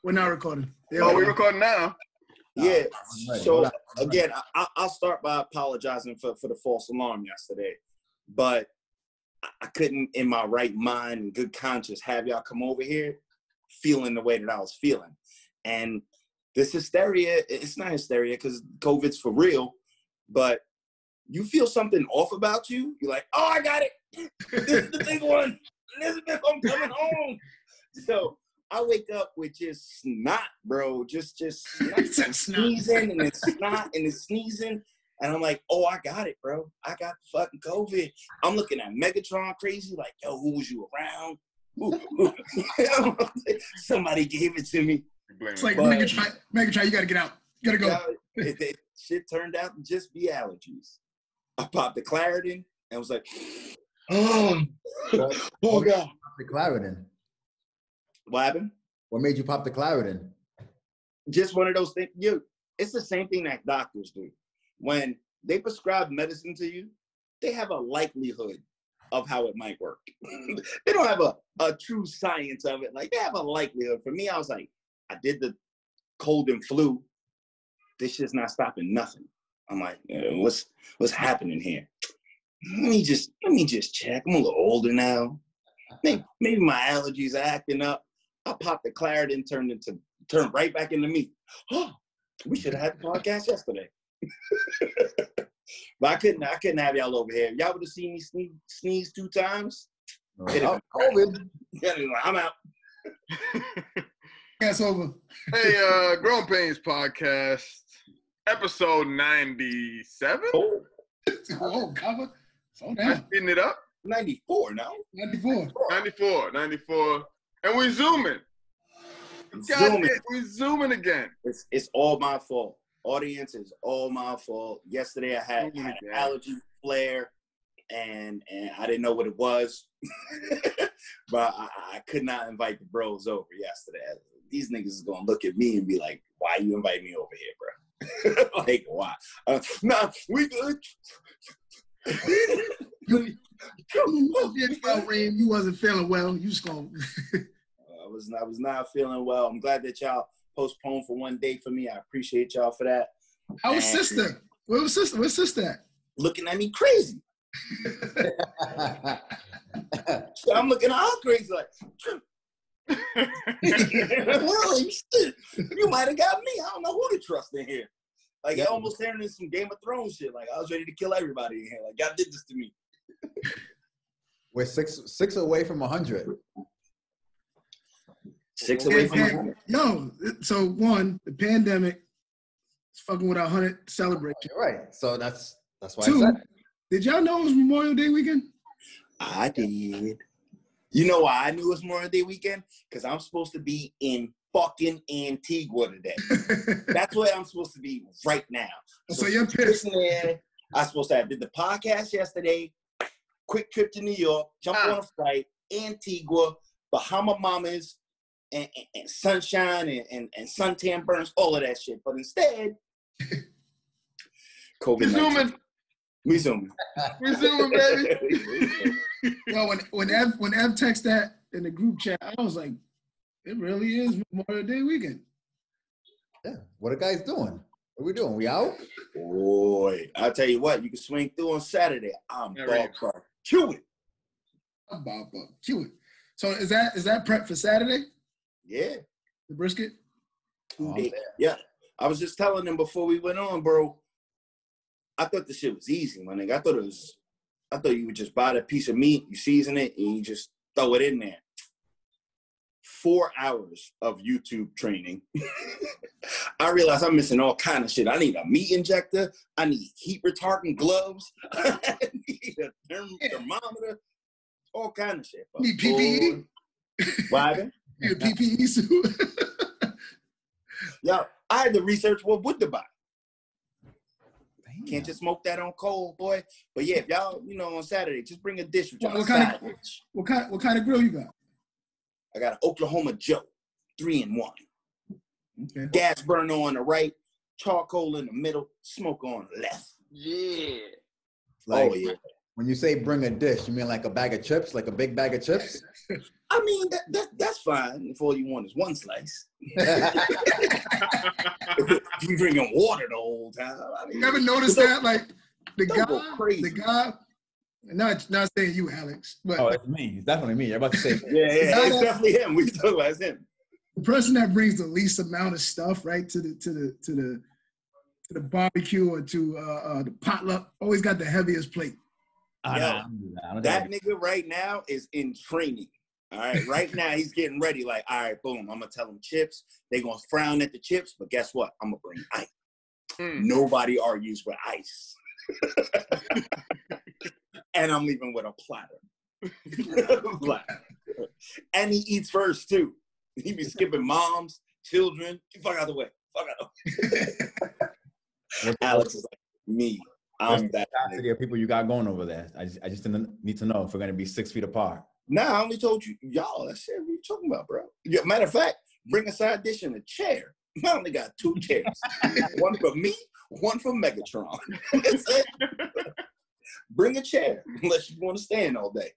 We're not recording. Oh, we're recording now. Yeah. Right, So again, I'll start by apologizing for the false alarm yesterday, but I couldn't, in my right mind and good conscience, have y'all come over here feeling the way that I was feeling. And this hysteria, it's not hysteria because COVID's for real, but you feel something off about you. You're like, oh, I got it. This is the big one. Elizabeth, I'm coming home. So I wake up with just snot, bro. Just sneezing and it's snot and it's sneezing. And I'm like, oh, I got it, bro. I got fucking COVID. I'm looking at Megatron crazy, like, yo, who was you around? Somebody gave it to me. It's like, Megatron, you gotta get out. You gotta go. Shit turned out to just be allergies. I popped the Claritin and was like, oh God. The Claritin. What happened? What made you pop the Claritin? Just one of those things. It's the same thing that doctors do. When they prescribe medicine to you, they have a likelihood of how it might work. They don't have a true science of it. Like, they have a likelihood. For me, I was like, I did the cold and flu. This shit's not stopping nothing. I'm like, what's happening here? Let me just check. I'm a little older now. Maybe my allergies are acting up. I popped the Claritin, turned right back into me. Oh, we should have had the podcast yesterday. But I couldn't have y'all over here. Y'all would have seen me sneeze 2 times. COVID. I'm out. That's over. Hey, Grown Pains Podcast, episode 97. Oh, cover. So I'm down. speeding it up. 94 now. 94. 94. And we're zooming. We're zooming again. It's all my fault. Audience, is all my fault. Yesterday I had an allergy flare and I didn't know what it was. But I could not invite the bros over yesterday. These niggas is gonna look at me and be like, why you invite me over here, bro? Like, why? Nah, we good. Reem, you wasn't feeling well. You just gonna I was not feeling well. I'm glad that y'all postponed for one day for me. I appreciate y'all for that. How was sister? Where's sister at? Looking at me crazy. So I'm looking at her crazy like, well, you might have got me. I don't know who to trust in here. Like, it almost turned into some Game of Thrones shit. Like, I was ready to kill everybody in here. Like, y'all did this to me. We're six away from 100. 6 away from 100. Yo, so one, the pandemic is fucking with our 100 celebration. Right. So that's why 2, I said it. Did y'all know it was Memorial Day weekend? I did. You know why I knew it was Memorial Day weekend? Because I'm supposed to be in fucking Antigua today. That's where I'm supposed to be right now. So you're pissed. There. I supposed to have did the podcast yesterday. Quick trip to New York. Jump on a flight. Antigua, Bahama Mamas, and sunshine and suntan burns, all of that shit. But instead, COVID-19. We zooming. We're zooming, baby. Yo, when Ev texted that in the group chat, I was like, it really is Memorial Day weekend. Yeah. What are guys doing? What are we doing? We out? Boy, I'll tell you what, you can swing through on Saturday. I'm ballpark. Chew it. I'm ballpark. Chew it. So is that prep for Saturday? Yeah. The brisket? 2 days. Yeah. I was just telling them before we went on, bro. I thought the shit was easy, my nigga. I thought you would just buy that piece of meat, you season it, and you just throw it in there. 4 hours of YouTube training. I realized I'm missing all kind of shit. I need a meat injector. I need heat retardant gloves. I need a thermometer. All kind of shit. Need PPE? Why? Need a PPE suit? Yo, I had to research what wood to buy. Damn. Can't just smoke that on coal, boy. But yeah, if y'all, on Saturday, just bring a dish with y'all. What kind of grill you got? I got an Oklahoma Joe, 3-in-1. Okay. Gas burner on the right, charcoal in the middle, smoke on the left. Yeah. Like, oh yeah. When you say bring a dish, you mean like a bag of chips, like a big bag of chips? I mean, that's fine if all you want is one slice. You drinking water the whole time. I mean, you ever notice that? Like the crazy. guy, not saying you, Alex, but Oh, it's me. It's definitely me. You're about to say. Yeah, it's definitely him. We talking about it's him. The person that brings the least amount of stuff, right, to the barbecue or to the potluck, always got the heaviest plate. That nigga right now is in training. All right, right now he's getting ready. Like, all right, boom, I'm gonna tell them chips. They gonna frown at the chips, but guess what? I'm gonna bring ice. Nobody argues with ice. And I'm leaving with a platter. And he eats first too. He be skipping moms, children. Fuck out the way. Fuck out. Alex is like me. I'm that capacity of people you got going over there. I just need to know if we're gonna be 6 feet apart. Nah, I only told you, y'all. That's it. What you talking about, bro? Yeah, matter of fact, bring a side dish and a chair. I only got 2 chairs. One for me, one for Megatron. That's it. Bring a chair, unless you want to stand all day.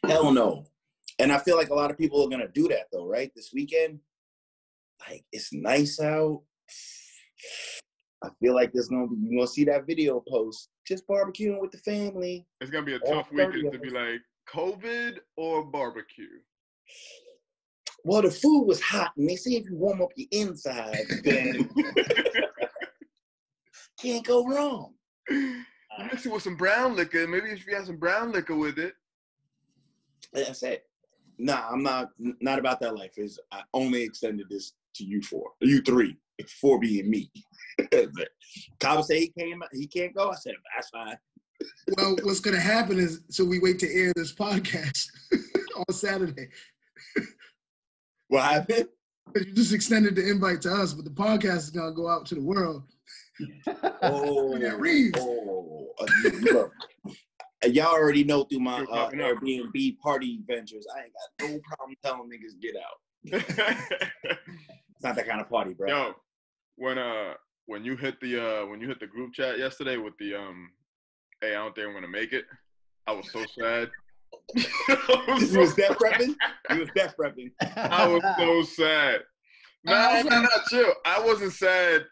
Hell no. And I feel like a lot of people are gonna do that though, right? This weekend, like it's nice out. I feel like you're gonna see that video post, just barbecuing with the family. It's gonna be a tough weekend to be like COVID or barbecue. Well, the food was hot, and they say if you warm up your inside, then can't go wrong. Mix it with some brown liquor. Maybe if you have some brown liquor with it. That's it. Nah, I'm not about that life. I only extended this to you 3, 4 being me. Kyle said he can't go. I said, that's fine. Well, what's going to happen is, so we wait to air this podcast on Saturday. What happened? You just extended the invite to us, but the podcast is going to go out to the world. Reem. Y'all already know through my Airbnb party ventures, I ain't got no problem telling niggas get out. It's not that kind of party, bro. Yo, when you hit the group chat yesterday with the hey, I don't think I'm gonna make it, I was so sad. You was death prepping? I was so sad. Nah, chill. I wasn't sad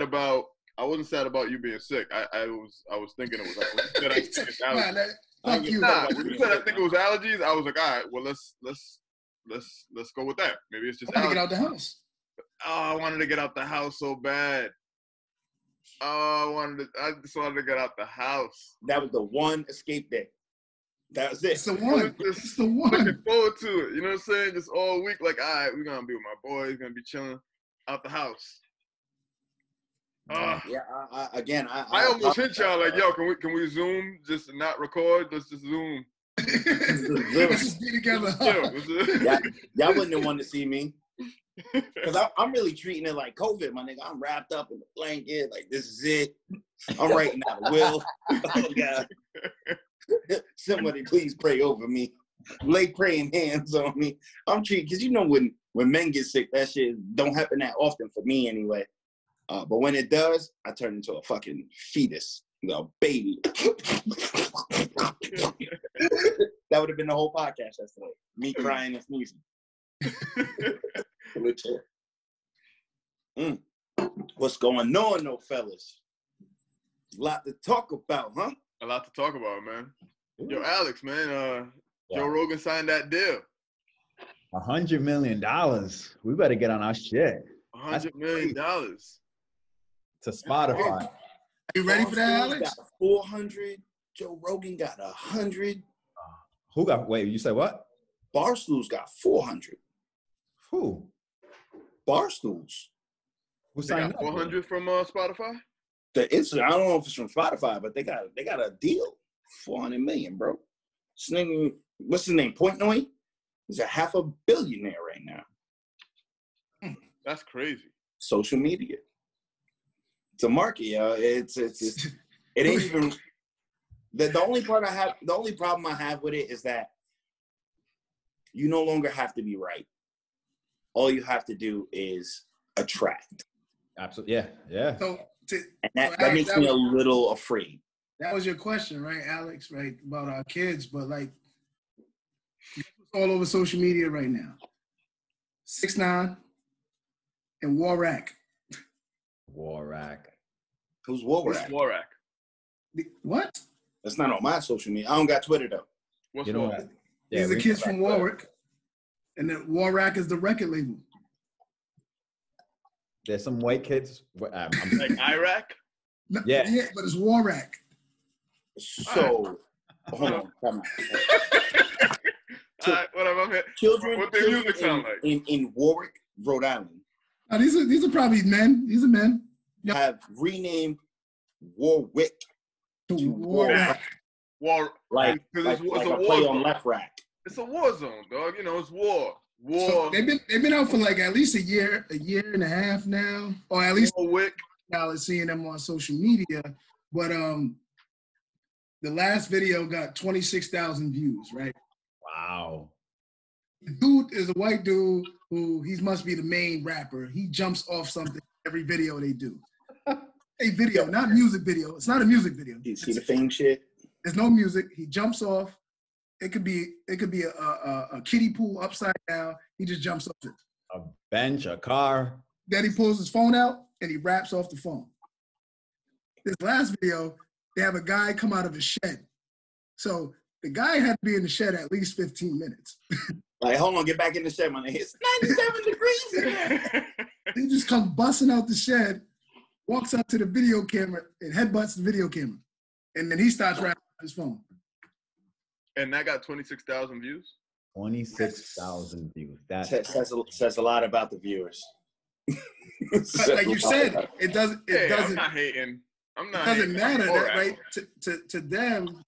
about you being sick. I was thinking it was allergies. Thank you. Nah, when you said I think it was allergies, I was like, all right, well let's go with that. Maybe it's just allergies. Get out the house. Oh, I wanted to get out the house so bad. I just wanted to get out the house. That was the one escape day. That was it. It's the one. It's the one. Looking forward to it. You know what I'm saying? Just all week, like, all right, we're gonna be with my boys, gonna be chilling out the house. I almost hit y'all like, yo, can we Zoom? Just not record. Let's just Zoom. Let's just be together. Y'all wouldn't have wanted to see me. Because I'm really treating it like COVID, my nigga. I'm wrapped up in the blanket. Like, this is it. I'm writing out a will. Oh, God. Somebody please pray over me. Lay praying hands on me. I'm treating, because you know when men get sick, that shit don't happen that often for me anyway. But when it does, I turn into a fucking fetus, a baby. That would have been the whole podcast yesterday. Me crying and sneezing. What's going on, though, fellas? A lot to talk about, huh? A lot to talk about, man. Yo, Alex, man, Joe Rogan signed that deal. $100 million. We better get on our shit. $100 million. To Spotify. Are you ready for that, Alex? Got 400. Joe Rogan got 100. Who got? Wait, you said what? Barstool's got 400. Who? Barstool's. Who They signed got up? 400 from Spotify? I don't know if it's from Spotify, but they got a deal. 400 million, bro. This nigga, what's his name? Portnoy? He's a $500 million right now. That's crazy. Social media. It's a market, yo. It ain't even. The only problem I have with it is that you no longer have to be right. All you have to do is attract. Absolutely, yeah. So And that makes me a little afraid. That was your question, right, Alex? Right, about our kids, but like, it's all over social media right now. 6ix9ine and Warrack. Warrack. Who's Warrack? What's Warrack? What? That's not on my social media. I don't got Twitter though. What's You know Warrack? what? These are kids from Warwick, and then Warrack is the record label. There's some white kids. I'm Like Iraq? No, Yeah. yeah, but it's Warrack. So, hold on. Come on. All right, whatever. I'm here. Children, What their music sound like? in Warwick, Rhode Island, Now, these are probably men. These are men. have renamed Warwick To to Warrack. War. like Because it's like a a war play zone. on left rack. It's a war zone, dog. You know, it's war. So they've been out for like at least a year and a half now, or at least Warwick. now is seeing them on social media. But the last video got 26,000 views, right? wow. The dude is a white dude who he must be the main rapper. He jumps off something every video they do. A video, not music video. It's not a music video. You see the fame shit? There's no music. He jumps off. It could be a kiddie pool upside down. He just jumps off it. A bench, a car. Then he pulls his phone out and he raps off the phone. This last video, they have a guy come out of a shed. So the guy had to be in the shed at least 15 minutes. Like, hold on, get back in the shed, man. It's 97 degrees in here. He just comes busting out the shed, walks up to the video camera and headbutts the video camera. And then he starts rapping on his phone. And that got 26,000 views? 26,000 views. That Says a lot about the viewers. But like you said, it doesn't. I'm not hating. I'm not. It doesn't matter, All that, right? To them,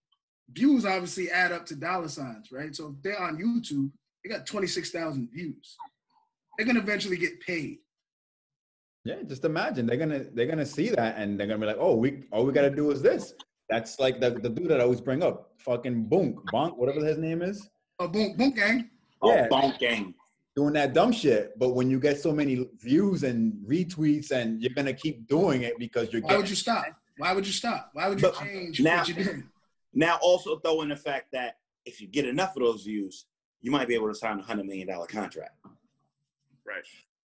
views obviously add up to dollar signs, right? So if they're on YouTube, they got 26,000 views. They're gonna eventually get paid. Yeah, just imagine they're gonna see that and they're gonna be like, oh, all we gotta do is this. That's like the dude that I always bring up, fucking Bonk, whatever his name is. Oh, boom, gang. Yeah. Oh, bonk gang. Doing that dumb shit, but when you get so many views and retweets, and you're gonna keep doing it because you're. Why would you stop? Why would you stop? Why would you change what you're doing? Now, also throw in the fact that if you get enough of those views, you might be able to sign a $100 million contract. Right.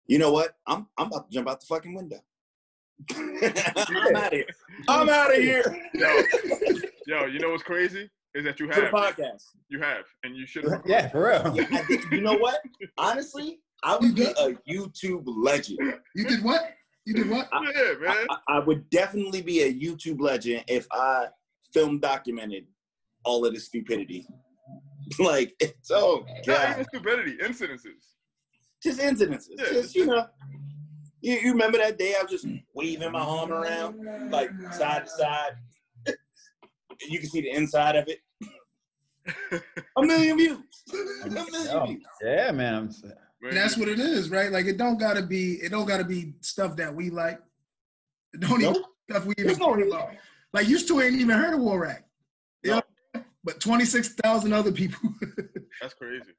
You know what? I'm about to jump out the fucking window. I'm out of here. I'm out of here. Yo, you know what's crazy? Is that you For the have. podcast. You have. And you should have. Yeah, for real. Yeah, I did. You know what? Honestly, I would be a YouTube legend. You did what? You did what? Yeah, man. I would definitely be a YouTube legend if I film documented all of this stupidity. Like, it's Not God. even stupidity, incidences. Just incidences. Yeah, Just, you know. You remember that day I was just waving my arm around, like side to side? You can see the inside of it. 1 million views. 1 million views. Yeah, man. And that's what it is, right? Like it don't gotta be stuff that we like. It don't even stuff we even care about. Like you still ain't even heard of Warrack. No. But 26,000 other people. That's crazy.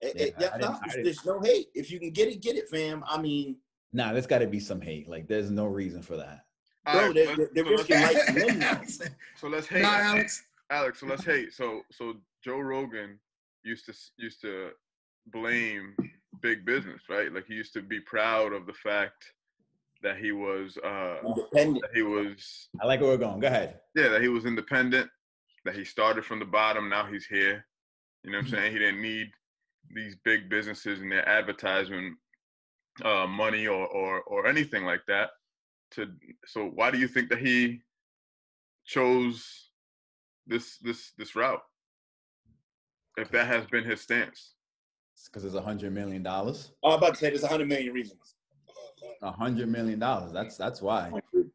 There's no hate. If you can get it, fam. I mean, Nah, there's got to be some hate. Like, there's no reason for that. bro, they're risking life and limb now. So let's hate. Nah, Alex. So let's hate. So Joe Rogan used to blame big business, right? Like he used to be proud of the fact that he was Independent. that he was I like where we're going. Go ahead. yeah, that he was independent, that he started from the bottom, now he's here. You know what I'm saying? He didn't need these big businesses and their advertisement money or anything like that. So why do you think that he chose this route? If that has been his stance. Because it's $100 million. Oh, I'm about to say there's 100 million reasons. $100 million. That's why.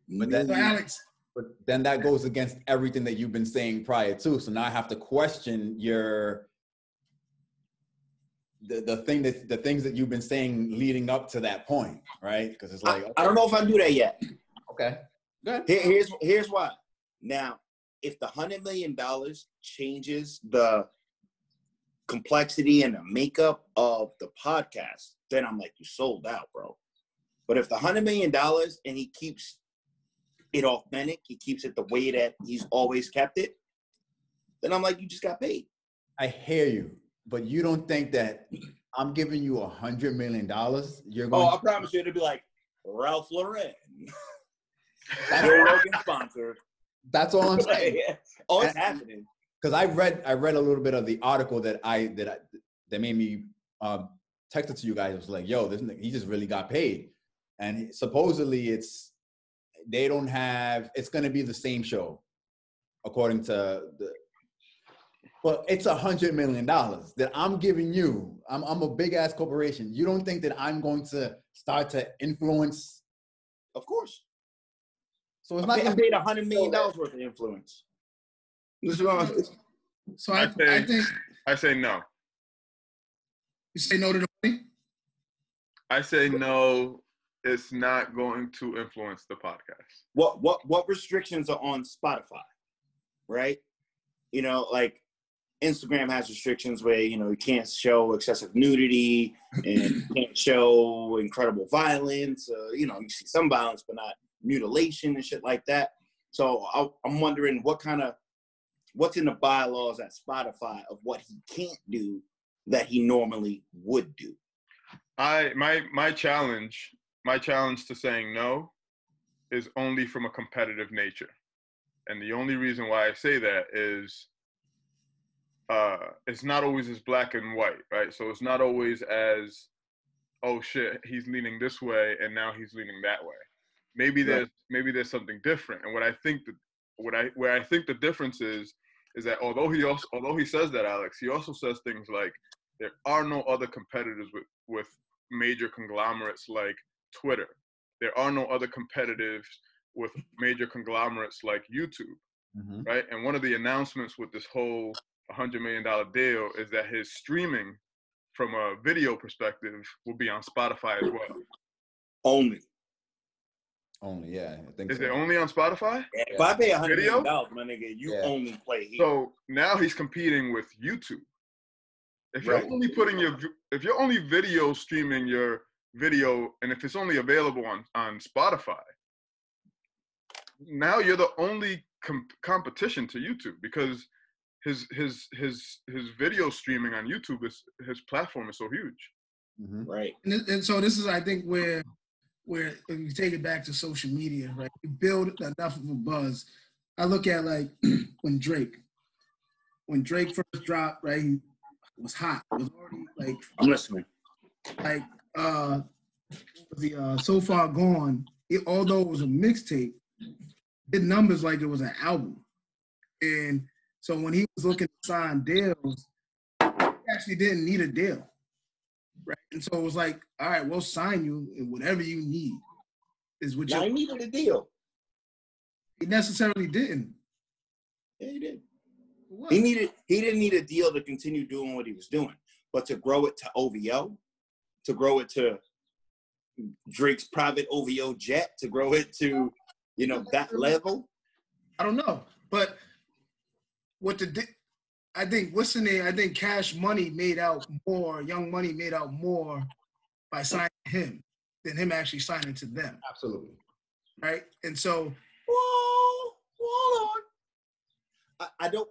But So Alex, but then that goes against everything that you've been saying prior to. So now I have to question the things that you've been saying leading up to that point, right? Because it's like I don't know if I do that yet. Okay. Good. Here's why. Now, if the $100 million changes the complexity and the makeup of the podcast, then I'm like, you sold out, bro. But if the $100 million and he keeps it authentic, he keeps it the way that he's always kept it, then I'm like, you just got paid. I hear you, but you don't think that I'm giving you $100 million? You're going. I promise you, it'll be like Ralph Lauren. Joe Rogan sponsor. That's all I'm saying. Oh, it's happening. Because I read a little bit of the article that made me text it to you guys. It was like, yo, he just really got paid, and supposedly it's going to be the same show, according to the. But it's $100 million that I'm giving you. I'm a big ass corporation. You don't think that I'm going to start to influence? Of course. So it's I'm not paid $100 million worth of influence. So I think I say no. You say no to the money? I say no. It's not going to influence the podcast. What restrictions are on Spotify, right? You know, like Instagram has restrictions where, you know, you can't show excessive nudity and you can't show incredible violence. You know, you see some violence, but not mutilation and shit like that. So I'm wondering what's in the bylaws at Spotify of what he can't do that he normally would do. My challenge to saying no is only from a competitive nature. And the only reason why I say that is it's not always as black and white, right? So it's not always as, oh shit, he's leaning this way and now he's leaning that way. Maybe there's something different. And where I think the difference is that although he says that, Alex, he also says things like there are no other competitors with major conglomerates like Twitter. There are no other competitors with major conglomerates like YouTube, right? And one of the announcements with this whole $100 million deal is that his streaming from a video perspective will be on Spotify as well. Only, yeah. I think is it only on Spotify? Yeah, if I pay $100 million, my nigga, you only play here. So now he's competing with YouTube. If you're only video streaming your video, and if it's only available on Spotify, now you're the only competition to YouTube, because his video streaming on YouTube his platform is so huge. Right. And so this is, I think, where if you take it back to social media, right? You build enough of a buzz. I look at like when Drake first dropped, right? He was hot. It was already like, I'm listening. Like the So Far Gone, although it was a mixtape, did numbers like it was an album. And so when he was looking to sign deals, he actually didn't need a deal. Right. And so it was like, all right, we'll sign you and whatever you need is what I needed a deal. He necessarily didn't. Yeah, he did. He didn't need a deal to continue doing what he was doing, but to grow it to OVO, to grow it to Drake's private OVO jet, to grow it to, you know, that level. I don't know, but I think Cash Money made out more, Young Money made out more by signing him than him actually signing to them. Absolutely. Right? And so... Hold on. I don't...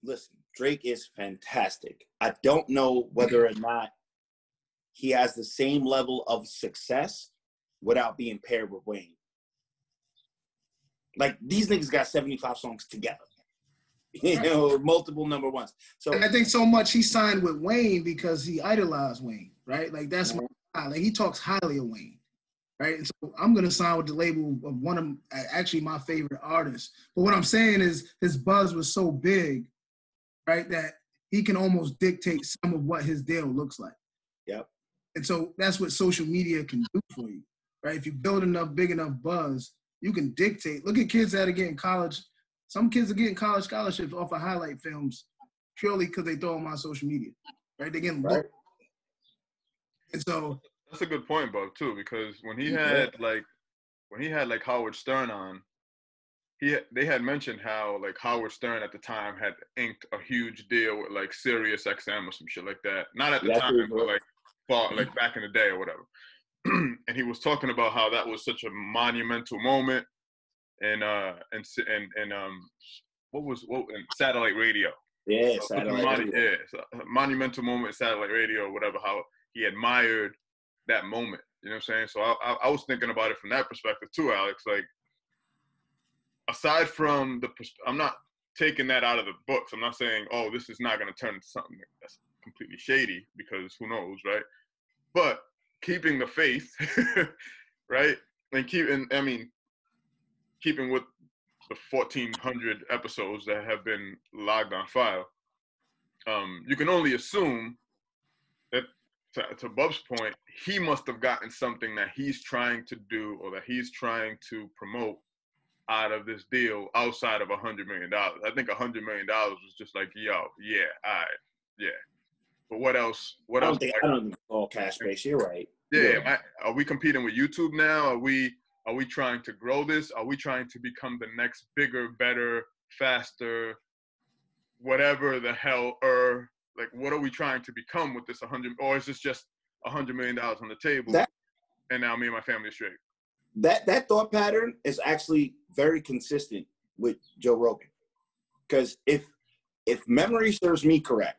Listen, Drake is fantastic. I don't know whether or not he has the same level of success without being paired with Wayne. Like, these niggas got 75 songs together. You know, multiple number ones. So and I think so much he signed with Wayne because he idolized Wayne, right? Like that's like he talks highly of Wayne, right? And so I'm gonna sign with the label of one of actually my favorite artists. But what I'm saying is his buzz was so big, right, that he can almost dictate some of what his deal looks like. Yep. And so that's what social media can do for you, right? If you build enough big enough buzz, you can dictate. Look at kids that are getting college. Some kids are getting college scholarships off of highlight films purely because they throw them on social media, right? They're getting booked. And so that's a good point, Bob, too, because when he had Howard Stern on, they had mentioned how like Howard Stern at the time had inked a huge deal with like Sirius XM or some shit like that. Not at the time, but like back in the day or whatever. And he was talking about how that was such a monumental moment. and satellite radio. Yeah, So satellite radio. Yeah, so a monumental moment, satellite radio, or whatever. How he admired that moment. You know what I'm saying? So I was thinking about it from that perspective too, Alex. Like, aside from I'm not taking that out of the books. I'm not saying, oh, this is not going to turn into something that's completely shady, because who knows, right? But keeping the faith, right? And keeping with the 1,400 episodes that have been logged on file, you can only assume that, to Bub's point, he must have gotten something that he's trying to do or that he's trying to promote out of this deal outside of $100 million. I think $100 million was just like, yo, yeah, all right, yeah. But what else? I don't think it's all cash based. You're right. Yeah. Are we competing with YouTube now? Are we trying to grow this? Are we trying to become the next bigger, better, faster, whatever the hell, like, what are we trying to become with this 100, or is this just $100 million on the table, and now me and my family are straight? That thought pattern is actually very consistent with Joe Rogan. Because if memory serves me correct,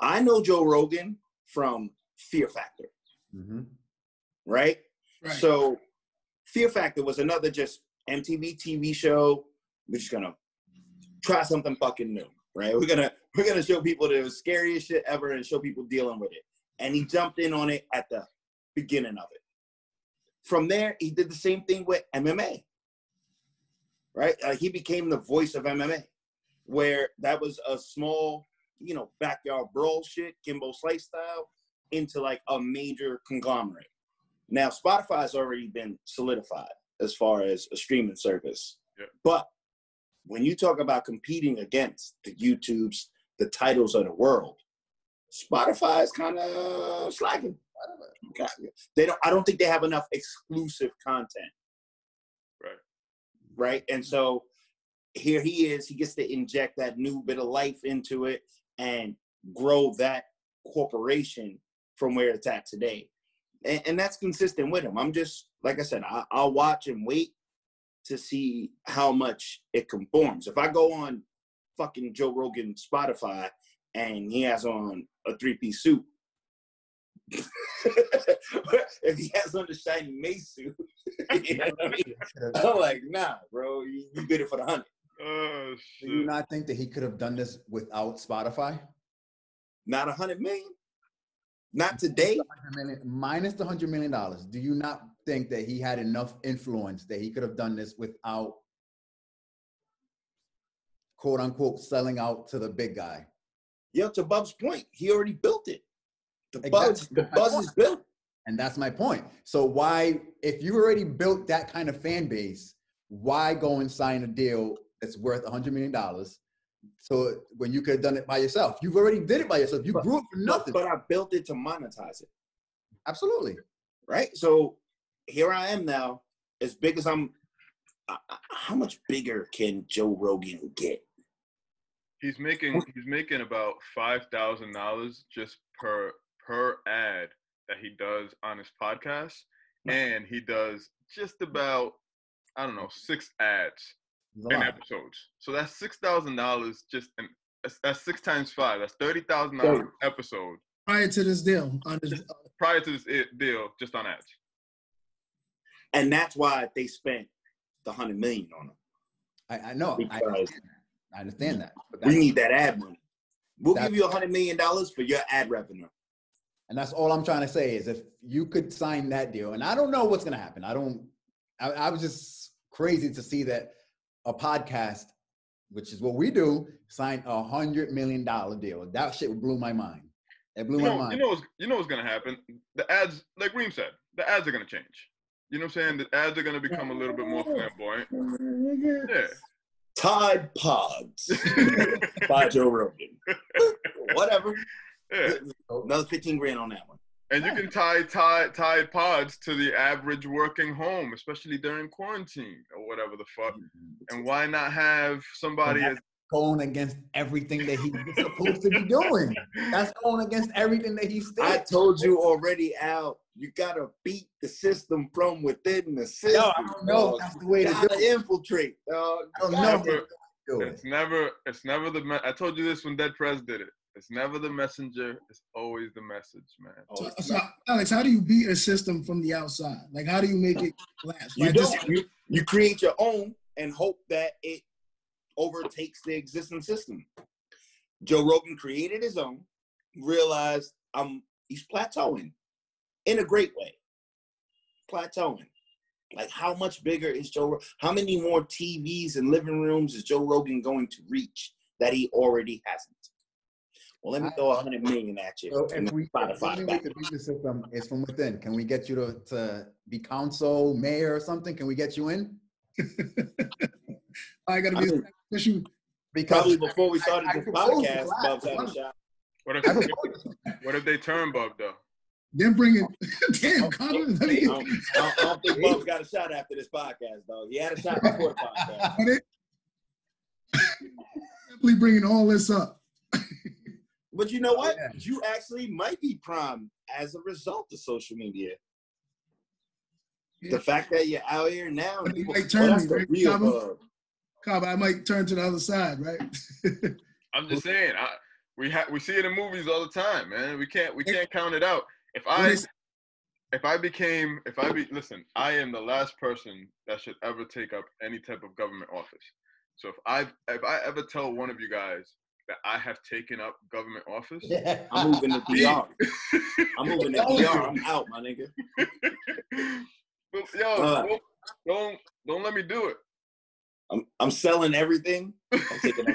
I know Joe Rogan from Fear Factor. Mm-hmm. Right? So Fear Factor was another just MTV TV show. We're just gonna try something fucking new, right? We're gonna show people the scariest shit ever and show people dealing with it. And he jumped in on it at the beginning of it. From there, he did the same thing with MMA, right? He became the voice of MMA, where that was a small, backyard brawl shit, Kimbo Slice style, into like a major conglomerate. Now, Spotify's already been solidified as far as a streaming service. Yeah. But when you talk about competing against the YouTubes, the titles of the world, Spotify is kind of slacking. I don't think they have enough exclusive content. Right. And so here he is, he gets to inject that new bit of life into it and grow that corporation from where it's at today. And that's consistent with him. I'm just, like I said, I'll watch and wait to see how much it conforms. If I go on fucking Joe Rogan Spotify and he has on a 3-piece suit, if he has on the shiny Mace suit, you know what I mean? I'm like, nah, bro, you did it for the 100. Oh, shit. Do you not think that he could have done this without Spotify? Not 100 million? Not today? Minus the $100 million. Do you not think that he had enough influence that he could have done this without, quote unquote, selling out to the big guy? Yo, to Bub's point, he already built it. The buzz is built. And that's my point. So why, if you already built that kind of fan base, why go and sign a deal that's worth $100 million? So when you could have done it by yourself, you've already did it by yourself. You grew it for nothing. But I built it to monetize it. Absolutely. Right? So here I am now, as big as I'm. How much bigger can Joe Rogan get? He's making about $5,000 just per ad that he does on his podcast, and he does just about, I don't know, 6 ads in episodes. So that's $6,000 just that's 6 times 5. That's $30,000 an episode. Prior to this deal, prior to this deal, just on ads. And that's why they spent the $100 million on him. I know. I understand that. But we need that ad money. We'll give you $100 million for your ad revenue. And that's all I'm trying to say is if you could sign that deal, and I don't know what's going to happen. I was just crazy to see that a podcast, which is what we do, signed a $100 million deal. That shit blew my mind. It blew my mind. You know what's going to happen? The ads, like Reem said, the ads are going to change. You know what I'm saying? The ads are going to become a little bit more flamboyant. Yeah. Tide Pods by Joe Rogan. Whatever. Yeah. Another 15 grand on that one. And you can tie Tide Pods to the average working home, especially during quarantine or whatever the fuck. And why not have somebody going against everything that he's supposed to be doing. That's going against everything that he's I told you already, Al, you gotta beat the system from within the system. No, I don't know. That's the way to do it. Infiltrate, dog. I don't know. It's never the. I told you this when Dead Prez did it. It's never the messenger. It's always the message, man. So Alex, how do you beat a system from the outside? Like, how do you make it last? You don't. You create your own and hope that it overtakes the existing system. Joe Rogan created his own, realized he's plateauing in a great way. Plateauing. Like, how much bigger is how many more TVs and living rooms is Joe Rogan going to reach that he already hasn't? Well, let me throw 100 million at you. So if we the business system is from within, can we get you to be council, mayor, or something? Can we get you in? I gotta be issue. Because probably before we started this podcast, Bub's had a shot. What if they turn Bub though? Then bring it. Damn, Connor. I don't think Bub's got a shot after this podcast, though. He had a shot before the podcast. Definitely bringing all this up. But you know what? Yeah. You actually might be primed as a result of social media. Yeah. The fact that you're out here now, and people turn me, right? I might turn to the other side, right? I'm just saying, we see it in movies all the time, man. We can't count it out. Listen, I am the last person that should ever take up any type of government office. So if I ever tell one of you guys that I have taken up government office, I'm moving to DR. I'm moving to DR. I'm out, my nigga. But, yo, don't let me do it. I'm selling everything. I'm taking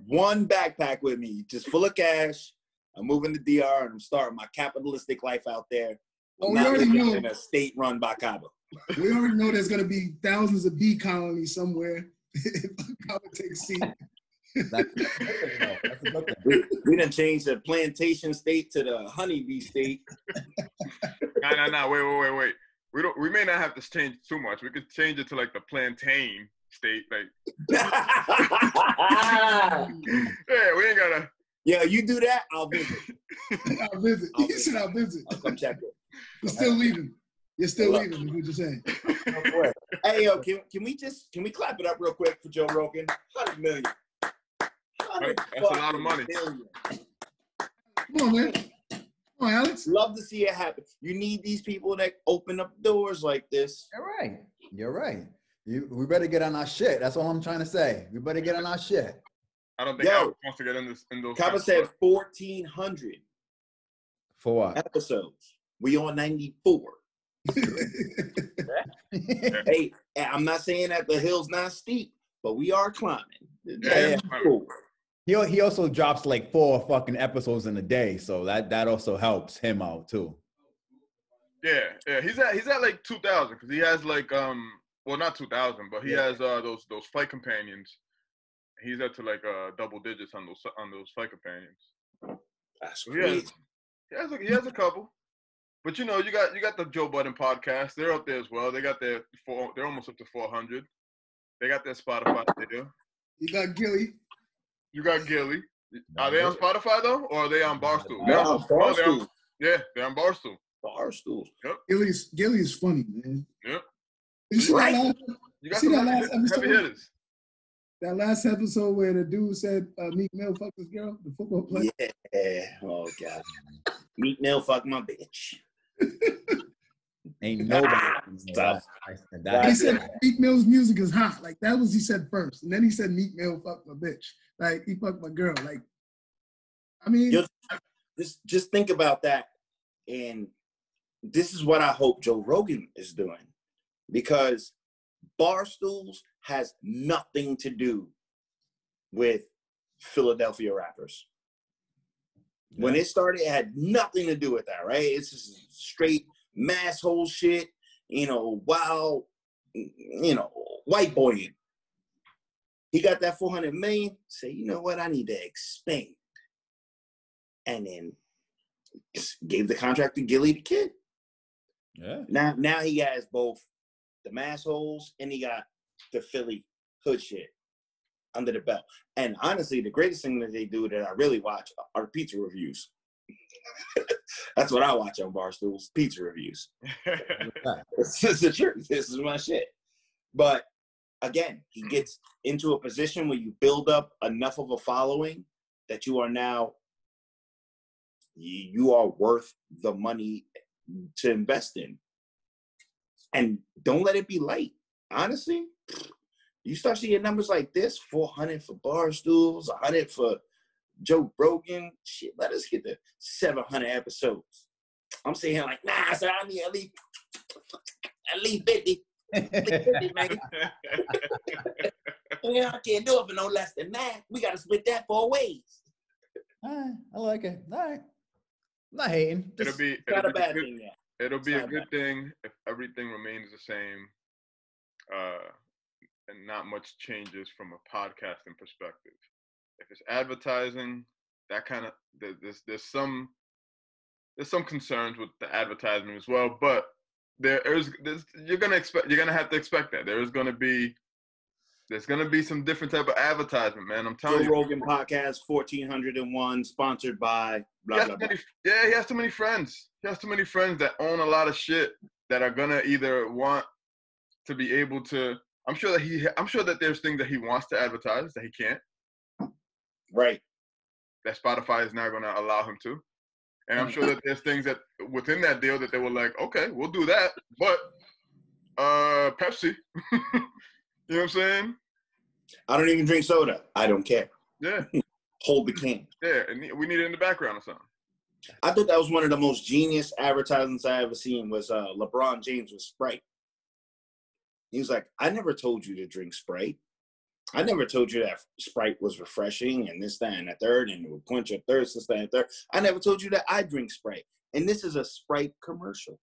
one backpack with me, just full of cash. I'm moving to DR and I'm starting my capitalistic life out there. I'm not living in a state run by Cabo. We already know there's going to be thousands of bee colonies somewhere if Cabo takes seat. That's a good thing. We done changed the plantation state to the honeybee state. No, wait. We may not have to change too much. We could change it to like the plantain state. Like, yeah, we ain't gotta. Yeah, you do that, I'll visit. I'll visit. I'll come check it. You're still leaving. You're still leaving, is what you're saying. Hey, yo, can we clap it up real quick for Joe Rogan? 100 million. That's a lot of money. Come on, man. Come on, Alex. Love to see it happen. You need these people that open up doors like this. You're right. We better get on our shit. That's all I'm trying to say. We better get on our shit. I don't think Alex wants to get in those. Kaba said 1,400. For what? Episodes. We on 94. Hey, I'm not saying that the hill's not steep, but we are climbing. Yeah. He also drops like 4 fucking episodes in a day, so that also helps him out too. Yeah. He's at like 2,000 because he has like not 2,000, but he has those flight companions. He's up to like double digits on those flight companions. That's great. He has a couple, but you know you got the Joe Budden podcast. They're up there as well. They're almost up to 400. They got their Spotify deal. You got Gilly. Are they on Spotify though, or are they on Barstool? They're on Barstool. They're on Barstool. Barstool. Yep. Gilly is funny, man. Yep. You see that last episode? Heavy hitters. That last episode where the dude said Meek Mill fucked this girl, the football player. Yeah. Oh God. Meek Mill fucked my bitch. Ain't nobody. He said Meek Mill's music is hot. Like that was he said first, and then he said Meek Mill fucked my bitch. Like he fucked my girl. Like, I mean, just think about that, and this is what I hope Joe Rogan is doing, because Barstools has nothing to do with Philadelphia rappers. Yeah. When it started, it had nothing to do with that, right? It's just straight mass hole shit, wild, white boying. He got that 400 million, say, you know what, I need to expand. And then gave the contract to Gilly the Kid. Yeah. Now he has both the mass holes and he got the Philly hood shit. under the belt. And honestly, the greatest thing that they do that I really watch are pizza reviews. That's what I watch on Barstools, pizza reviews. This is the truth. This is my shit. But again, he gets into a position where you build up enough of a following that you are now, you are worth the money to invest in. And don't let it be light. Honestly, you start seeing numbers like this, 400 for Barstools, 100 for Joe Rogan. Shit, let us get to 700 episodes. I'm saying like, nah, so I need at least 50. At least 50, man. Yeah, I can't do it for no less than that. We got to split that 4 ways. All right, I like it. All right. I'm not hating. It'll be Not a bad good, thing yet. It'll be a good thing if everything remains the same, and not much changes from a podcasting perspective. If it's advertising, that kind of there's some concerns with the advertisement as well, but there's you're gonna have to expect that there's gonna be some different type of advertisement, man. I'm telling you. Joe Rogan podcast 1401, sponsored by blah blah blah. Yeah, he has too many friends. He has too many friends that own a lot of shit that are gonna either want to be able to. I'm sure that there's things that he wants to advertise that he can't. Right. That Spotify is not gonna allow him to. And I'm sure that there's things that within that deal that they were like, okay, we'll do that, but Pepsi. You know what I'm saying? I don't even drink soda. I don't care. Yeah. Hold the can. Yeah, and we need it in the background or something. I thought that was one of the most genius advertisements I ever seen was LeBron James with Sprite. He was like, I never told you to drink Sprite. I never told you that Sprite was refreshing and this, that, and the third, and it would quench your thirst, this, that, and the third. I never told you that I drink Sprite. And this is a Sprite commercial.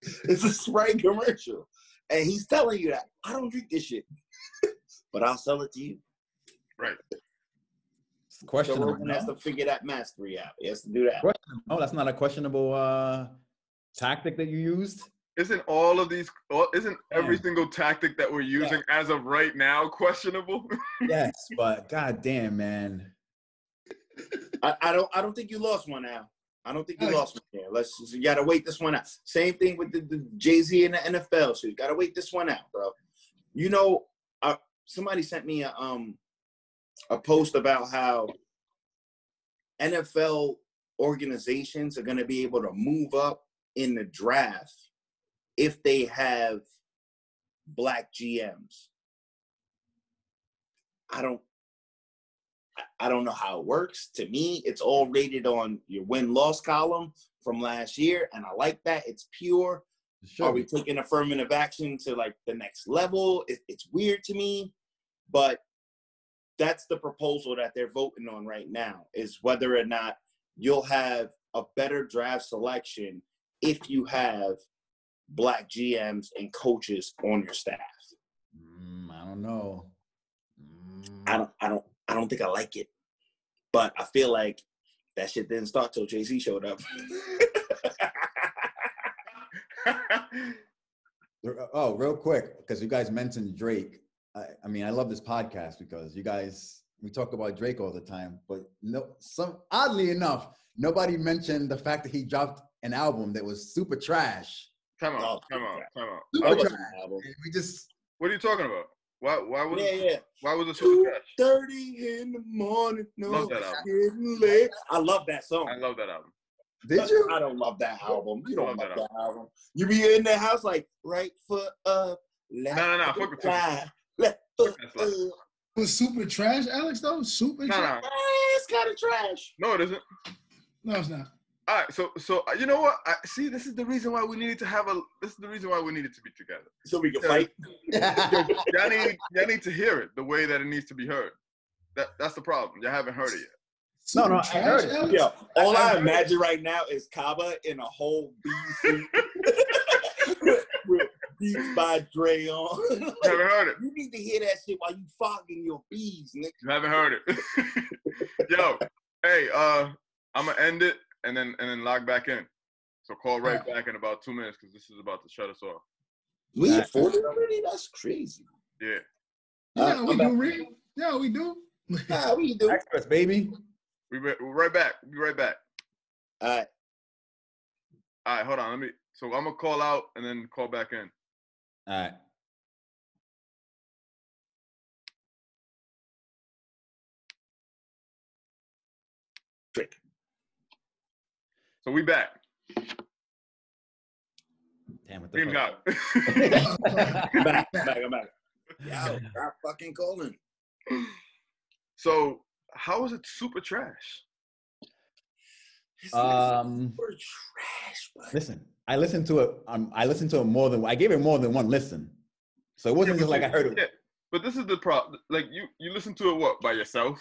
It's a Sprite commercial. And he's telling you that I don't drink this shit, but I'll sell it to you. Right. It's questionable. So Rogan has to figure that mastery out. He has to do that. Oh, that's not a questionable tactic that you used? Isn't every single tactic that we're using as of right now questionable? Yes, but goddamn, man. I don't think you lost one now. I don't think you lost one here. You gotta wait this one out. Same thing with the Jay-Z and the NFL. So you gotta wait this one out, bro. You know, somebody sent me a post about how NFL organizations are gonna be able to move up in the draft if they have black GMs. I don't know how it works. To me, it's all rated on your win-loss column from last year, and I like that. It's pure. Are we taking affirmative action to like the next level? It's weird to me, but that's the proposal that they're voting on right now, is whether or not you'll have a better draft selection if you have black GMs and coaches on your staff. I don't know. I don't think I like it, but I feel like that shit didn't start till Jay-Z showed up. Oh, real quick, because you guys mentioned Drake. I mean, I love this podcast because we talk about Drake all the time, but oddly enough, nobody mentioned the fact that he dropped an album that was super trash. Come on. Super trash. What are you talking about? Why was it super trash? 2:30 in the morning. No, love that album. Getting late. I love that song. I love that album. Did you? I don't love that album. You don't love that album. You be in the house like right foot up, left Fuck foot slide, left foot up. It was super trash, Alex, though? Super trash? It's kind of trash. No, it isn't. No, it's not. All right, so you know what? See, this is the reason why we needed to be together. So we can fight. Y'all need to hear it the way that it needs to be heard. That's the problem. Y'all haven't heard it yet. Super I heard it. Alex? Yo, all I imagine right now is Kaba in a whole bee suit with Beats by Dre on. You haven't heard it. You need to hear that shit while you fogging your bees, nigga. You haven't heard it. Yo, hey, I'm gonna end it and then log back in. So call right back in about 2 minutes because this is about to shut us off. We at 40 already? That's crazy. Yeah. Yeah, we do, Reem. Yeah, we do. We do. Express, baby. We're right back. Be right back. All right. All right, hold on. So I'm gonna call out and then call back in. All right. Drake. So we back. Damn, what the Reem fuck? got I'm back. Yo, stop fucking calling. So how is it super trash? Super trash, but Listen, I listened to it. I listened to it more than I gave it more than one listen. So it wasn't just like I heard it. Yeah, but this is the problem. Like you listen to it what by yourself?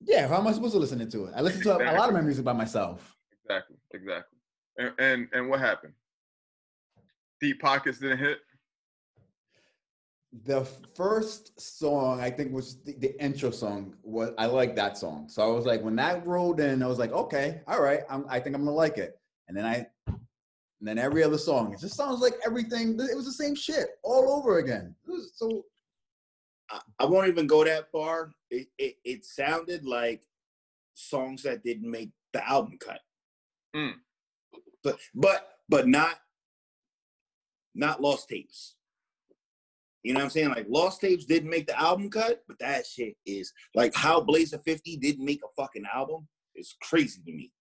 Yeah, how am I supposed to listen to it? I listen to a lot of my music by myself. Exactly. And what happened? Deep Pockets didn't hit. The first song I think was the intro song. I like that song. So I was like, when that rolled in, I was like, okay, all right, I think I'm gonna like it. And then every other song, it just sounds like everything. It was the same shit all over again. So I won't even go that far. It sounded like songs that didn't make the album cut. Mm. But not Lost Tapes. You know what I'm saying? Like Lost Tapes didn't make the album cut, but that shit is like how Blaze of 50 didn't make a fucking album. It's crazy to me.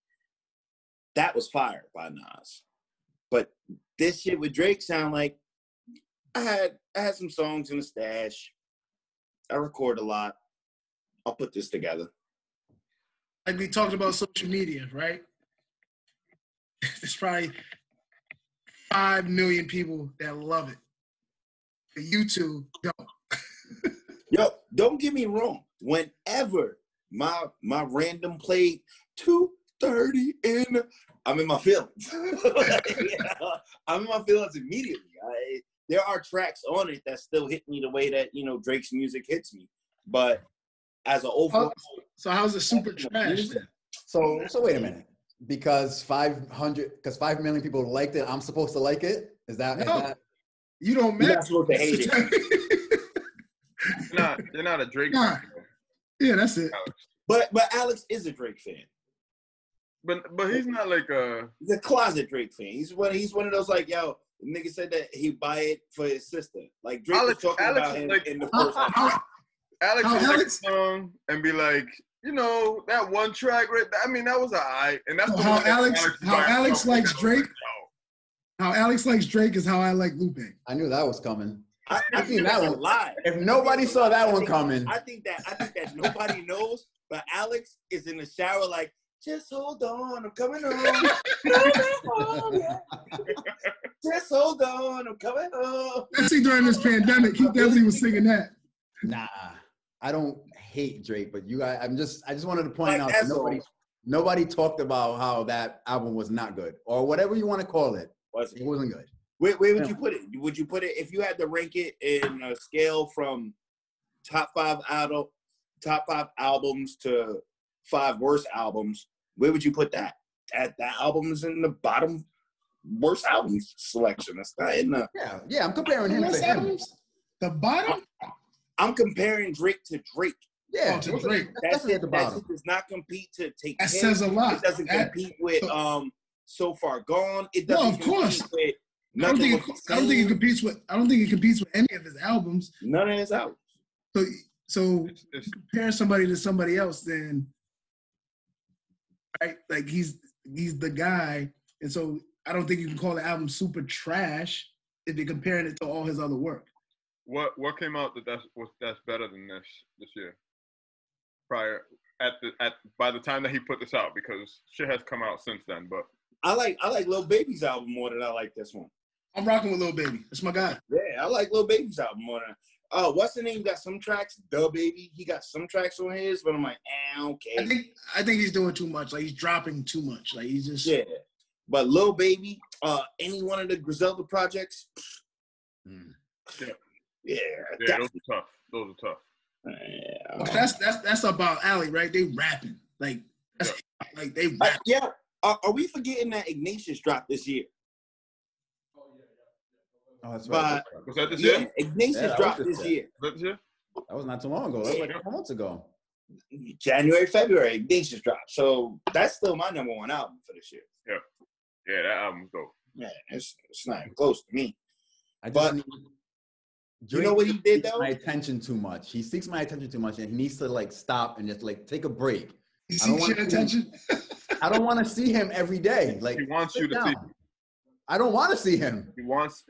That was fire by Nas. But this shit with Drake sound like I had some songs in the stash. I record a lot. I'll put this together. Like we talked about social media, right? There's probably 5 million people that love it. The YouTube don't. Yo, don't get me wrong. Whenever my random played 2:30 in, I'm in my feelings. I'm in my feelings immediately. There are tracks on it that still hit me the way that Drake's music hits me. But as an overall, so how's it super trash then? So wait a minute. Because 5 million people liked it, I'm supposed to like it? Is that? You don't you're matter. not supposed to hate it. You're not a Drake Nah. fan. Yeah, that's it. But Alex is a Drake fan. But he's not like He's a closet Drake fan. He's one of those like, yo, the nigga said that he'd buy it for his sister. Like Drake was talking about him like, in the first Alex would like a Alex? song and be like, that one track right there, I mean, that was alright. And that's how Alex likes Drake. How Alex likes Drake is how I like Lupe. I knew that was coming. I think that one lie. If nobody saw that one coming. I think that nobody knows, but Alex is in the shower like, just hold on, I'm coming home. Just hold on, I'm coming home. I see during this pandemic, he definitely was singing that. Nah, I don't hate Drake, but I just wanted to point Like, out that nobody talked about how that album was not good or whatever you want to call it. It wasn't good. Where would you put it? Would you put it if you had to rank it in a scale from top five albums to 5 worst albums? Where would you put that? That album is in the bottom worst albums selection. That's not in the yeah. I'm comparing him to him. The bottom. I'm comparing Drake to Drake. Yeah, to Drake. That's at the bottom. That does not compete to take. That says a lot. It doesn't compete with So Far Gone. It doesn't. No, of course. With I don't think it competes with any of his albums. None of his albums. So compare somebody to somebody else, then right? Like he's the guy, and so I don't think you can call the album super trash if you're comparing it to all his other work. What came out that's better than this year? By the time that he put this out, because shit has come out since then. But I like Lil Baby's album more than I like this one. I'm rocking with Lil Baby. That's my guy. Yeah, I like Lil Baby's album more than. What's the name? Got some tracks. The Baby. He got some tracks on his, but I'm like, okay. I think he's doing too much. Like he's dropping too much. Like he's just But Lil Baby, any one of the Griselda projects. Yeah, those are tough. Yeah. That's about Alley, right? They rapping like they rap. Yeah. Are we forgetting that Ignatius dropped this year? Oh, that's right. Was that this year? Ignatius dropped this year. Was that this year? That was not too long ago. That was like a couple months ago. January, February, things just dropped. So that's still my number one album for this year. Yeah, that album's dope. Yeah, it's not even close to me. But you know what he did though? My attention too much. He seeks my attention too much, and he needs to like stop and just like take a break. He seeks your attention. I don't want to see him every day. Like he wants you to see. I don't want to see him. He wants.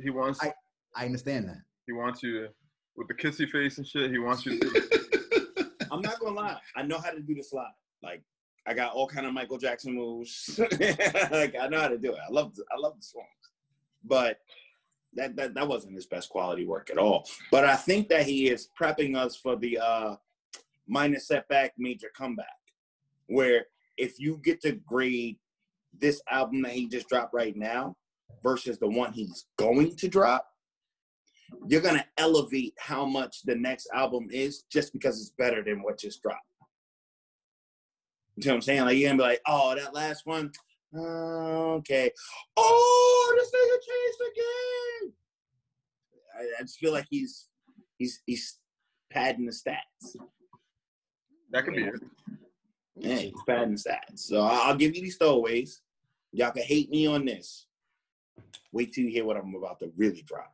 I understand that. He wants you to, with the kissy face and shit. He wants you to. I'm not gonna lie. I know how to do the slide. Like I got all kind of Michael Jackson moves. Like I know how to do it. I love the songs, but that wasn't his best quality work at all. But I think that he is prepping us for the minor setback, major comeback, where if you get to grade this album that he just dropped right now versus the one he's going to drop, you're going to elevate how much the next album is just because it's better than what just dropped. You know what I'm saying? Like, you're going to be like, oh, that last one, okay. Oh, this nigga changed the game. I just feel like he's padding the stats. That could be it. Yeah, he's padding the stats. So I'll give you these stowaways. Y'all can hate me on this. Wait till you hear what I'm about to really drop.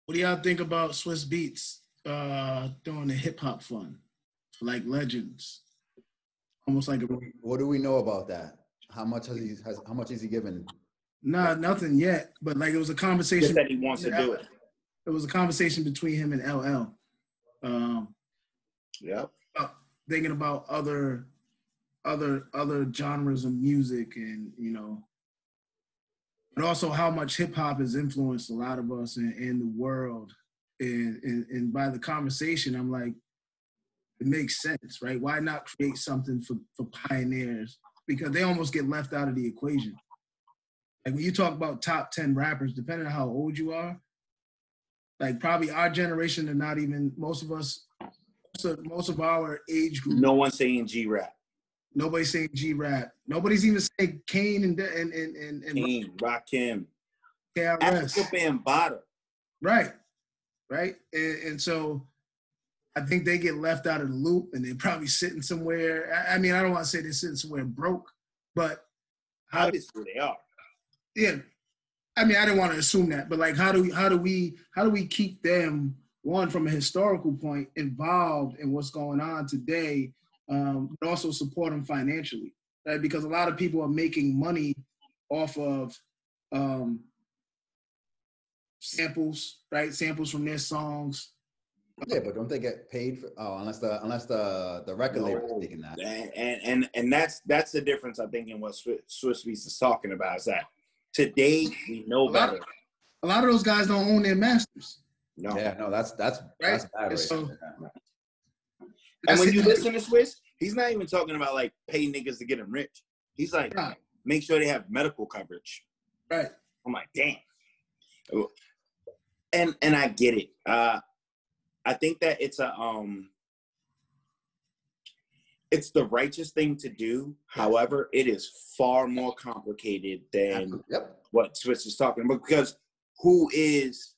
What do y'all think about Swizz Beatz doing the hip hop fund for like legends? Almost like a. What do we know about that? How much is he given? Nah, nothing yet. But like it was a conversation. Just that he wants to do it. It was a conversation between him and LL. Yep. Thinking about other genres of music, and but also how much hip hop has influenced a lot of us in the world. And by the conversation, I'm like, it makes sense, right? Why not create something for pioneers? Because they almost get left out of the equation. Like when you talk about top 10 rappers, depending on how old you are, like probably our generation are not even, most of our age group. No one's saying G-Rap. Nobody's saying G-Rap. Nobody's even saying Kane and Kane, Rakim, KRS. Africa Bambaataa. Right. And so I think they get left out of the loop, and they're probably sitting somewhere. I mean, I don't want to say they're sitting somewhere broke, but obviously they are. Yeah. I mean, I didn't want to assume that, but like, how do we keep them, one, from a historical point, involved in what's going on today, but also support them financially, right? Because a lot of people are making money off of samples, right? Samples from their songs. Yeah, but don't they get paid for? Oh, unless the record label is taking that. And that's the difference, I think, in what Swizz Beatz is talking about. Is that today we know better. A lot of those guys don't own their masters. No. Yeah, no, that's bad. Right? So, and when you listen to Swizz, he's not even talking about like pay niggas to get him rich. He's like, make sure they have medical coverage. Right. I'm like, damn. And I get it. I think that it's the righteous thing to do. However, it is far more complicated than what Swizz is talking about, because who is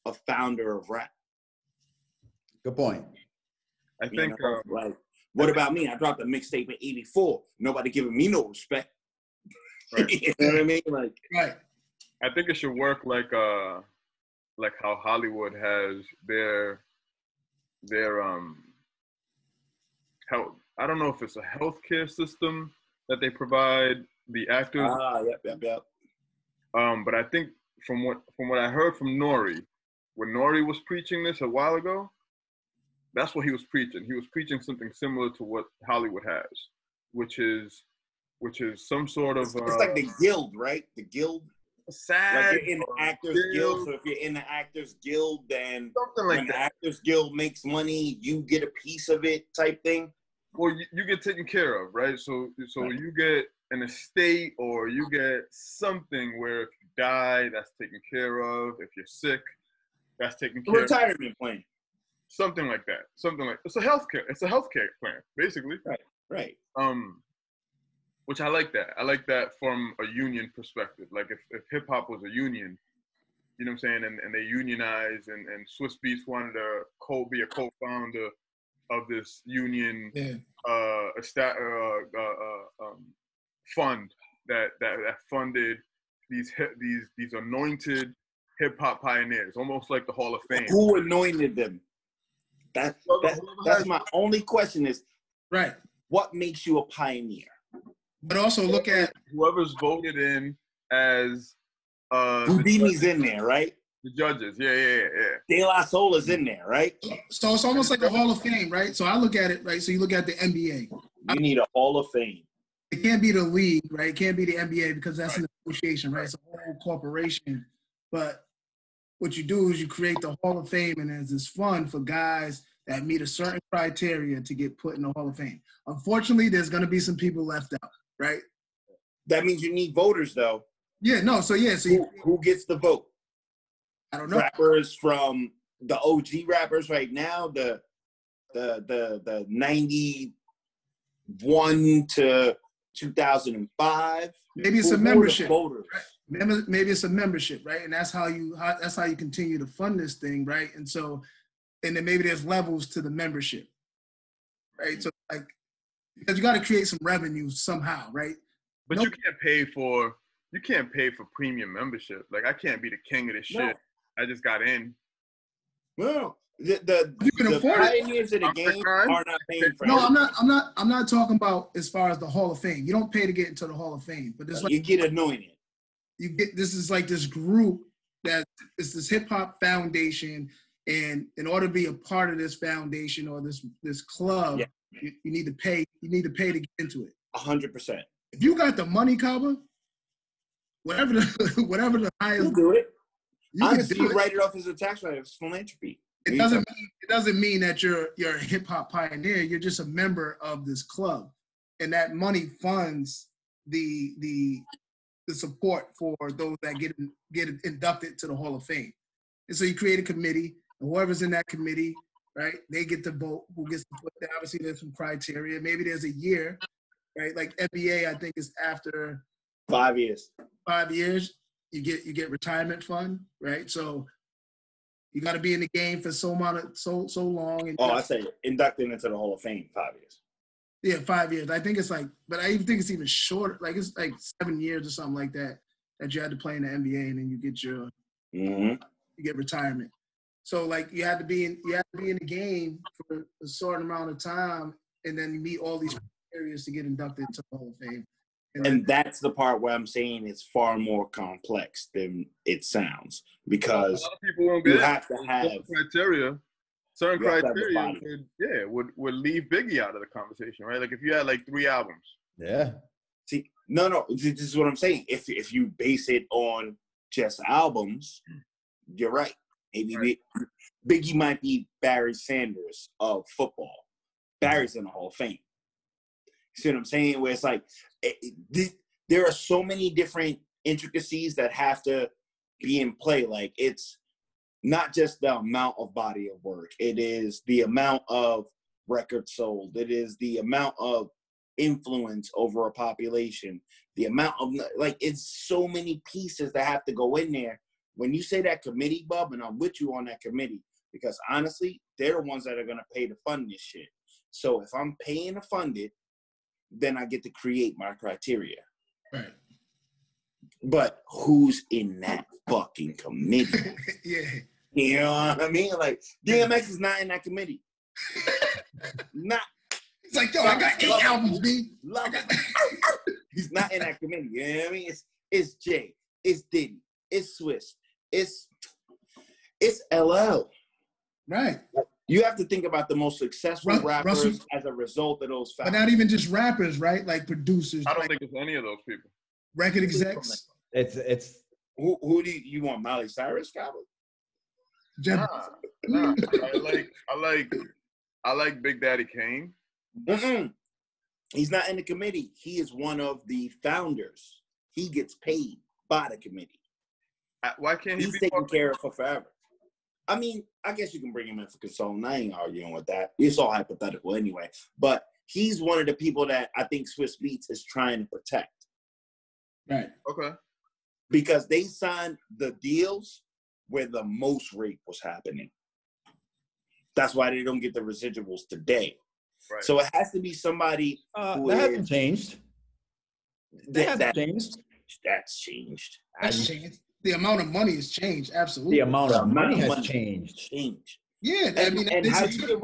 a founder of rap? Good point. I think, like, what about me? I dropped a mixtape in '84. Nobody giving me no respect. Right. You know what I mean? Like, right. I think it should work like how Hollywood has their health. I don't know if it's a healthcare system that they provide the actors. Yep. But I think from what I heard from Nori, when Nori was preaching this a while ago, that's what he was preaching. He was preaching something similar to what Hollywood has, which is some sort of. It's like the guild, right? The guild. Sad. Like you're in the Actors Guild. So if you're in the Actors Guild, then something like when the Actors Guild makes money, you get a piece of it, type thing. Well, you get taken care of, right? So you get an estate, or you get something where if you die, that's taken care of. If you're sick, that's taken care of. Retirement plan. Something like that. It's a healthcare plan, basically. Right. Which I like that. I like that from a union perspective. Like if hip hop was a union, you know what I'm saying, and they unionized, and Swizz Beatz wanted to be a co-founder of this union fund that funded these anointed hip hop pioneers, almost like the Hall of Fame. Who anointed them? That's my only question is, right, what makes you a pioneer? But also look at whoever's voted in as Houdini's in there, right? The judges, yeah. De La Soul is in there, right? So it's almost like a Hall of Fame, right? So I look at it, right? So you look at the NBA. You need a Hall of Fame. It can't be the league, right? It can't be the NBA because that's an association, right? It's a whole corporation. But what you do is you create the Hall of Fame, and there's this fund for guys that meet a certain criteria to get put in the Hall of Fame. Unfortunately, there's going to be some people left out, right? That means you need voters, though. Yeah, no, so yeah. So who gets the vote? I don't know. Rappers from the OG rappers right now, the 91 to 2005. Maybe it's a membership. Voters? Right? Maybe it's a membership, right? And that's how you continue to fund this thing, right? And so, and then maybe there's levels to the membership, right? So like, because you got to create some revenue somehow, right? But you can't pay for premium membership. Like I can't be the king of this shit. I just got in. Well, the you can afford pioneers of the game are not paying for it. No, I'm not talking about as far as the Hall of Fame. You don't pay to get into the Hall of Fame, but this you get anointed. This is like this group that is this hip hop foundation, and in order to be a part of this foundation or this club, you need to pay. You need to pay to get into it. 100%. If you got the money, Kaba, whatever the highest, you do it. Honestly, you write it off as a tax write-off. It's philanthropy. It doesn't mean that you're a hip hop pioneer. You're just a member of this club, and that money funds the support for those that get inducted to the Hall of Fame. And so you create a committee, and whoever's in that committee, right? They get to vote who gets to put there. Obviously, there's some criteria. Maybe there's a year, right? Like NBA, I think is after 5 years. 5 years, you get retirement fund, right? So you got to be in the game for so long. And I say inducted into the Hall of Fame 5 years. Yeah, 5 years. I think it's like, but I even think it's even shorter. Like it's like 7 years or something like that you had to play in the NBA, and then you get your you get retirement. So like you have to be in the game for a certain amount of time, and then you meet all these criteria to get inducted to the Hall of Fame. And that's the part where I'm saying it's far more complex than it sounds, because a lot of people won't you have to have criteria. Certain criteria would leave Biggie out of the conversation, right? Like if you had like 3 albums. Yeah. See, no, this is what I'm saying. If you base it on just albums, you're right. Maybe Biggie might be Barry Sanders of football. Barry's in the Hall of Fame. See what I'm saying? Where it's like, there are so many different intricacies that have to be in play. Like it's not just the amount of body of work. It is the amount of records sold. It is the amount of influence over a population. The amount of, like, it's so many pieces that have to go in there. When you say that committee, Bub, and I'm with you on that committee, because honestly, they're the ones that are going to pay to fund this shit. So if I'm paying to fund it, then I get to create my criteria. Right. But who's in that fucking committee? Yeah. You know what I mean? Like, DMX is not in that committee. Not. It's like, yo, I got 8 albums, B. He's not in that committee. You know what I mean? It's Jay. It's Diddy. It's Swizz. It's LL. Right. You have to think about the most successful rappers as a result of those factors. But not even just rappers, right? Like producers. I don't think it's any of those people. Record execs. It's who do you want? Miley Cyrus, Cowboy? Nah. I like Big Daddy Kane. He's not in the committee. He is one of the founders. He gets paid by the committee. Why can't he He's be taken care of for forever? I mean, I guess you can bring him in for consulting. I ain't arguing with that. It's all hypothetical anyway. But he's one of the people that I think Swizz Beatz is trying to protect. Right. Okay. Because they signed the deals where the most rape was happening. That's why they don't get the residuals today. Right. So it has to be somebody who that hasn't changed. That's changed. That's changed. That's changed. The amount of money has changed. Absolutely. The amount of money has changed. Yeah, I mean, and how you get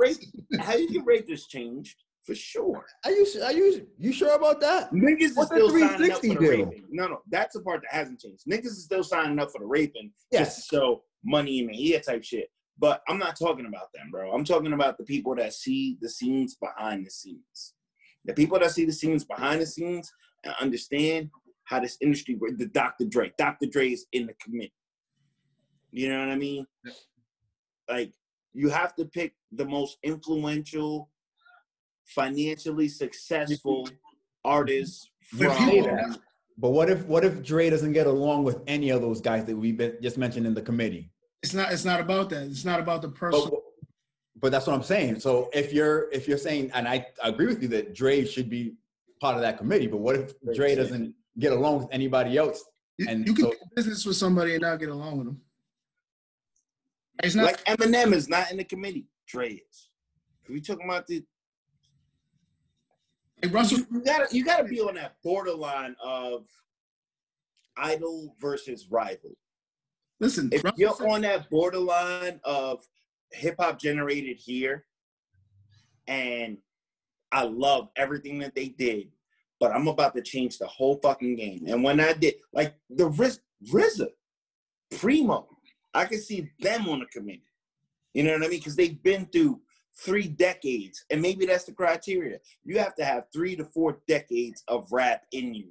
raped has changed for sure. Are you sure about that? Niggas is What's still the signing up for 360 the deal? raping. No, that's the part that hasn't changed. Niggas is still signing up for the raping Yes. just to show money in the ear type shit. But I'm not talking about them, bro. I'm talking about the people that see the scenes behind the scenes. The people that see the scenes behind the scenes and understand how this industry works. The Dr. Dre. Dr. Dre is in the committee. You know what I mean? Yep. Like, you have to pick the most influential, financially successful artists from... But what if Dre doesn't get along with any of those guys that we just mentioned in the committee? It's not about that. It's not about the person. But that's what I'm saying. So if you're saying, and I agree with you that Dre should be part of that committee, but what if Dre doesn't get along with anybody else? And you can do business with somebody and not get along with them. It's not like Eminem is not in the committee. Dre is. We talking about the... Hey, Russell, you gotta be on that borderline of idol versus rival. Listen, if you're on that borderline of hip hop generated here, and I love everything that they did, but I'm about to change the whole fucking game. And when I did, like the RZA, Primo, I can see them on the committee. You know what I mean? Because they've been through 3 decades, and maybe that's the criteria. You have to have 3 to 4 decades of rap in you,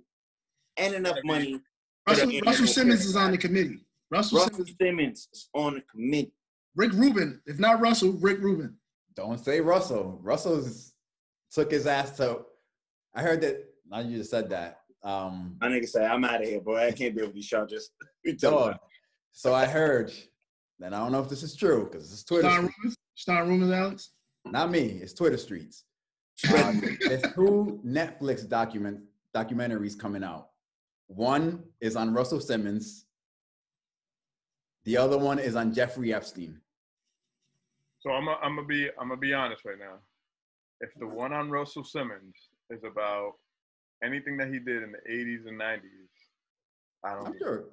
and enough money. Russell Simmons is on the committee. Russell Simmons is on the committee. Rick Rubin, if not Russell, Rick Rubin. Don't say Russell. Russell's took his ass to. I heard that. Now you just said that. My nigga say, I'm out of here, boy. I can't deal with these charges. So I heard, and I don't know if this is true because it's Twitter. Start rumors, Alex. Not me. It's Twitter streets. There's 2 Netflix documentaries coming out. One is on Russell Simmons. The other one is on Jeffrey Epstein. So I'm gonna be honest right now. If the one on Russell Simmons is about anything that he did in the 80s and 90s, I don't care.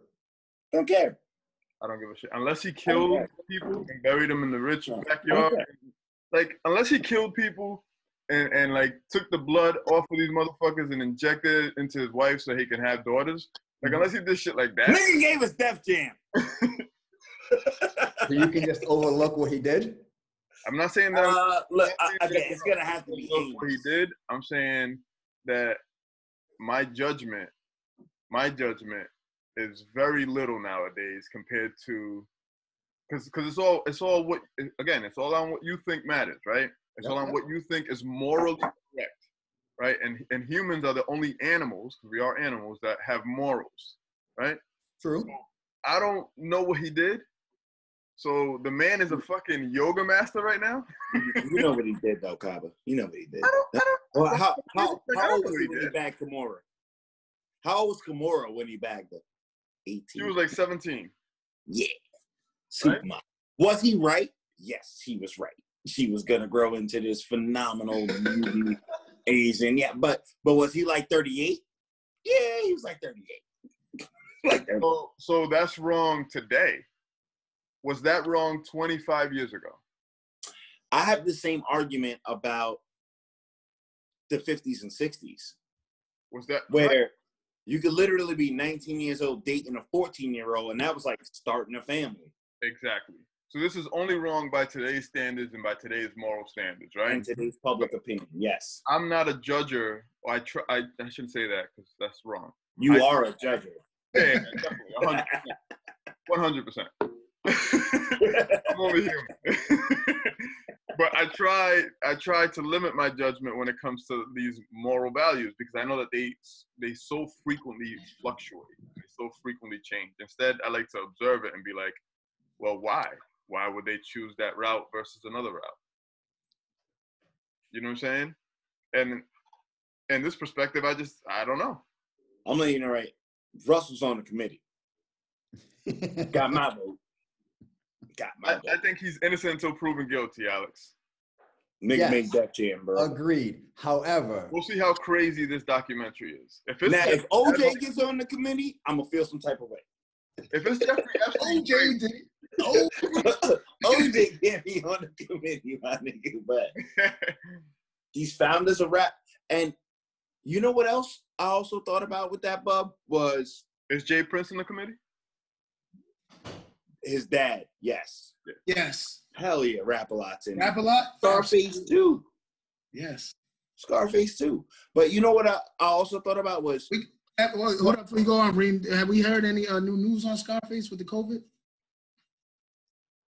I don't give a shit. Unless he killed people and buried them in the rich backyard. Like, unless he killed people and like took the blood off of these motherfuckers and injected it into his wife so he can have daughters. Like, unless he did shit like that. Nigga gave us Def Jam. So you can just overlook what he did? I'm not saying that. It's going to have to be what he did. I'm saying that my judgment is very little nowadays compared to, because it's all what, again, it's all on what you think matters, right? It's all on what you think is morally correct, right? And humans are the only animals, because we are animals, that have morals, right? True. So I don't know what he did. So the man is a fucking yoga master right now. You know what he did, though, Kaba. You know what he did. How old was he when he bagged Kimura? How old was Kimura when he bagged her? 18. He was like 17. Yeah. Supermodel. Right? Was he right? Yes, he was right. She was gonna grow into this phenomenal beauty Asian. Yeah, but was he like 38? Yeah, he was like 38. Like 38. So that's wrong today. Was that wrong 25 years ago? I have the same argument about the 50s and 60s. Was that where right? You could literally be 19 years old dating a 14-year-old, and that was like starting a family. Exactly. So this is only wrong by today's standards and by today's moral standards, right? And today's public opinion, yes. I'm not a judger. I shouldn't say that because that's wrong. You are a judger. Yeah, definitely. 100%. I'm only human. But I try to limit my judgment when it comes to these moral values, because I know that they so frequently fluctuate. They so frequently change. Instead, I like to observe it and be like, well, why? Why would they choose that route versus another route? You know what I'm saying? And in this perspective, I don't know. I'm letting you know, right? Russell's on the committee. Got my vote. got my I think he's innocent until proven guilty, Alex. Nigga Yes. make that jam, bro. Agreed. However, We'll see how crazy this documentary is. If OJ gets on the committee, I'm gonna feel some type of way. If it's Jeffrey Epstein, OJ did it. OJ can't be on the committee, my nigga, but he's found as a rap. And you know what else I also thought about with that, bub, was is Jay Prince in the committee? his dad. Yes. Yes. Hell yeah, Rap-A-Lot's in. Rap-A-Lot? Scarface too. Yes. Scarface too. But you know what I also thought about was Hold up before you go on, Reem. Have we heard any new news on Scarface with the COVID?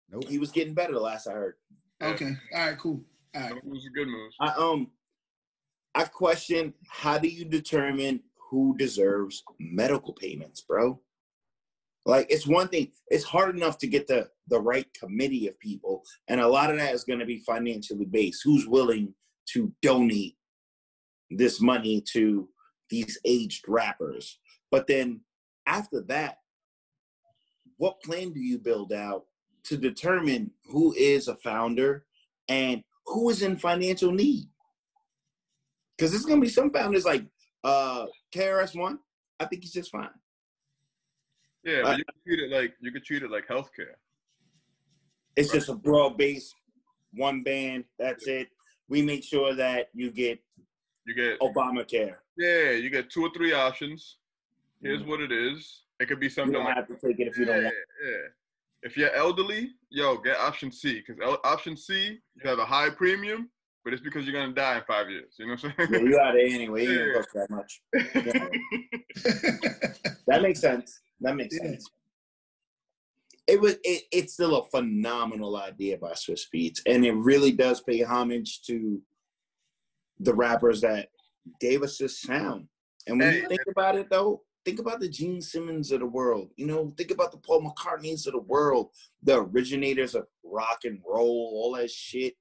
nope. he was getting better the last I heard. Okay. All right, cool. All right. It was a good move. I question, how do you determine who deserves medical payments, bro? Like, it's one thing. It's hard enough to get the right committee of people, and a lot of that is going to be financially based. Who's willing to donate this money to these aged rappers? But then after that, what plan do you build out to determine who is a founder and who is in financial need? Because there's going to be some founders like KRS-One. I think he's just fine. Yeah, but you could treat it like healthcare. It's just a broad-based one band. That's it. We make sure that you get Obamacare. Yeah, you get 2 or 3 options. Here's what it is. It could be something You don't have to take it if you don't want. Yeah. If you're elderly, get option C, because option C, you have a high premium, but it's because you're gonna die in 5 years. You know what I'm saying? Yeah, you got it anyway. You don't cost that much. Yeah. That makes sense. Sense. It's still a phenomenal idea by Swizz Beatz, and it really does pay homage to the rappers that gave us this sound. And when you think about it, though, think about the Gene Simmons of the world. You know, think about the Paul McCartneys of the world, the originators of rock and roll, all that shit.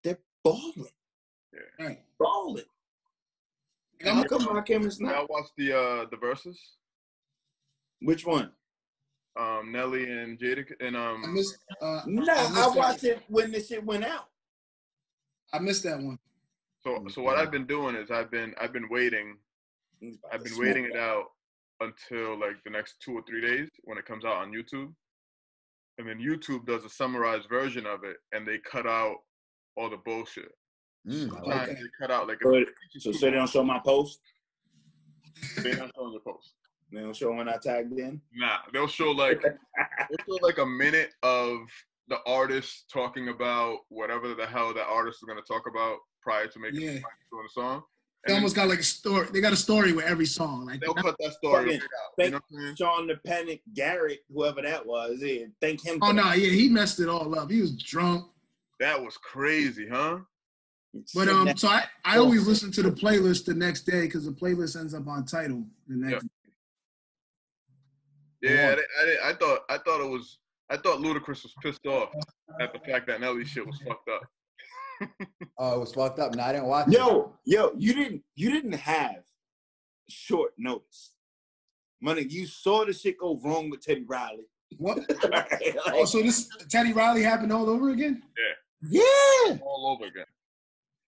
They're balling. Yeah. Right. Balling. How come Rakim is not? I watched the Versus. Which one? Nelly and Jada and I missed I watched it when this shit went out. I missed that one. So what I've been doing is I've been waiting. I've been waiting it out until like the next 2 or 3 days when it comes out on YouTube. And then YouTube does a summarized version of it, and they cut out all the bullshit. Sometimes they cut out like so they don't show my post? They don't show the post. They don't show when I tagged in? Nah, they'll show like a minute of the artist talking about whatever the hell that artist is gonna talk about prior to making doing the song. They almost got like a story. They got a story with every song. Like they'll cut that story out. Thank Sean the Panic Garrett, whoever that was. Yeah, thank him. Oh no, he messed it all up. He was drunk. That was crazy, huh? But so I always listen to the playlist the next day because the playlist ends up on Tidal the next day. Yeah, I thought Ludacris was pissed off at the fact that Nelly shit was fucked up. Oh, it was fucked up. No, I didn't watch it. Yo, you didn't have short notice. Money, you saw the shit go wrong with Teddy Riley. What? So this Teddy Riley happened all over again? Yeah. All over again.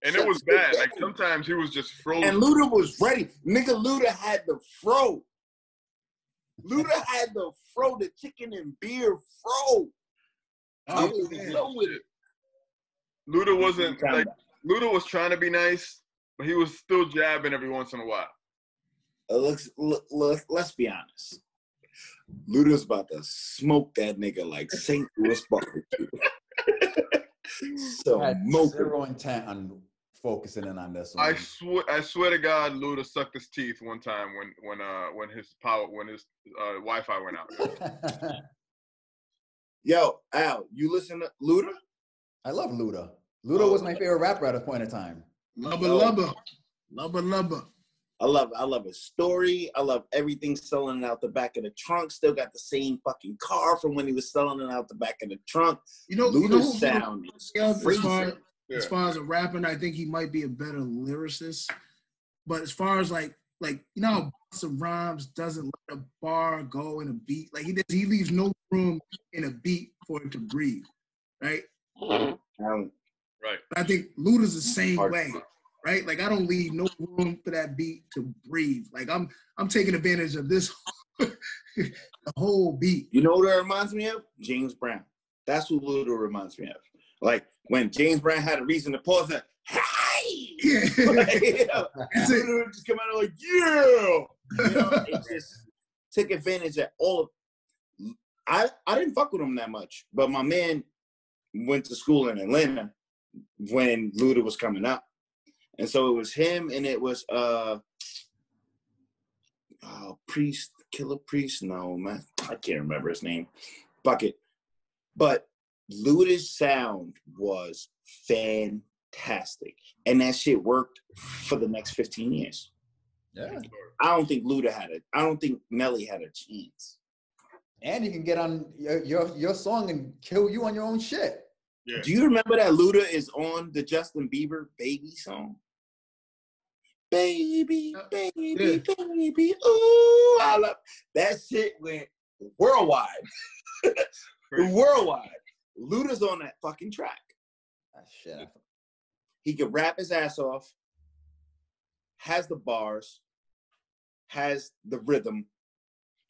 And it was bad. Like sometimes he was just frozen. And Luda was ready. Nigga, Luda had the fro. Luda had the fro, the chicken and beer fro. Luda wasn't like Luda was trying to be nice, but he was still jabbing every once in a while. Let's be honest. Luda's about to smoke that nigga like St. Louis barbecue. So I had zero intent on focusing in on this one. I swear to God, Luda sucked his teeth one time when his Wi-Fi went out. Yo, Al, you listen to Luda? I love Luda. Luda was my favorite rapper at a point in time. Lubba. I love his story. I love everything selling it out the back of the trunk. Still got the same fucking car from when he was selling it out the back of the trunk. Luda's sound is as far as a rapper, I think he might be a better lyricist. But as far as like you know how some rhymes doesn't let a bar go in a beat. Like he leaves no room in a beat for it to breathe, right? Um, Right. I think Luda's the same way, right? Like I don't leave no room for that beat to breathe. Like I'm taking advantage of this the whole beat. You know what it reminds me of? James Brown. That's who Luda reminds me of. Like when James Brown had a reason to pause that, hey! Yeah. Like, you know, Luda just come out like, yeah! You know, it just took advantage of all of. I didn't fuck with him that much, but my man went to school in Atlanta when Luda was coming up. And so it was him and it was Priest, Killer Priest. No, man, I can't remember his name. Fuck it. But Luda's sound was fantastic. And that shit worked for the next 15 years. Yeah. I don't think Nelly had a chance. And you can get on your song and kill you on your own shit. Yeah. Do you remember that Luda is on the Justin Bieber Baby song? Baby, baby, baby, ooh, I love that shit went worldwide. Worldwide. Luda's on that fucking track. Ah, shit. He could rap his ass off, has the bars, has the rhythm,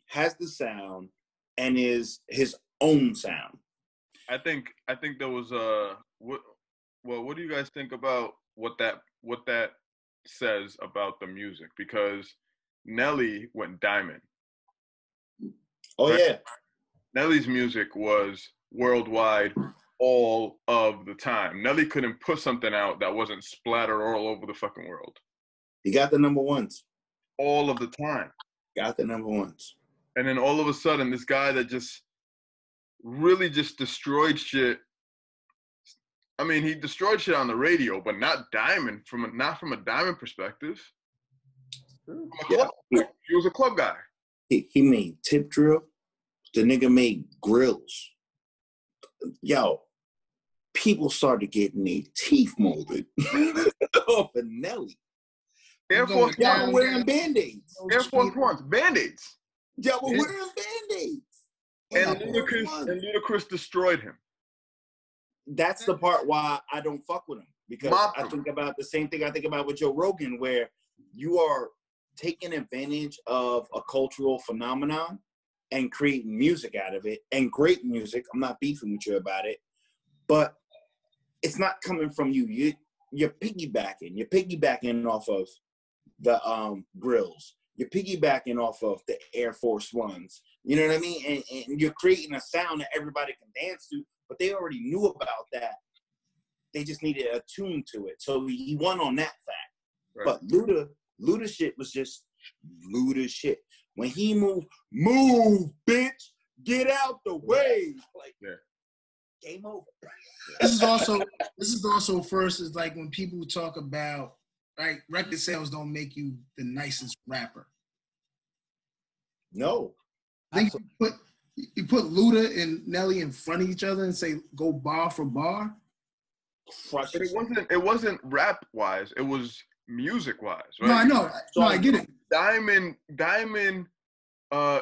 has the sound, and is his own sound. I think there was what do you guys think about what that says about the music? Because Nelly went diamond. Oh right? yeah. Nelly's music was worldwide all of the time. Nelly couldn't put something out that wasn't splattered all over the fucking world. He got the number ones. All of the time. Got the number ones. And then all of a sudden, this guy that just really just destroyed shit. I mean, he destroyed shit on the radio, but not diamond not from a diamond perspective. From a club. He was a club guy. He made tip drill. The nigga made grills. Yo, people started getting their teeth molded off of Nelly. Air Force Y'all were wearing Band-Aids. Air Force Ones, Band-Aids. Y'all were wearing Band-Aids. And Ludacris destroyed him. That's the part why I don't fuck with him. Because I think about the same thing I think about with Joe Rogan, where you are taking advantage of a cultural phenomenon and creating music out of it, and great music. I'm not beefing with you about it, but it's not coming from you. You're piggybacking. You're piggybacking off of the grills. You're piggybacking off of the Air Force Ones. You know what I mean? And you're creating a sound that everybody can dance to, but they already knew about that. They just needed a tune to it. So he won on that fact. Right. But Luda shit was just Luda shit. When he move, bitch, get out the way. Like, game over. This is also first is like when people talk about, right, record sales don't make you the nicest rapper. No. I think you put Luda and Nelly in front of each other and say go bar for bar. But it wasn't rap wise, it was music wise, right? No, I know. No, I get it. Diamond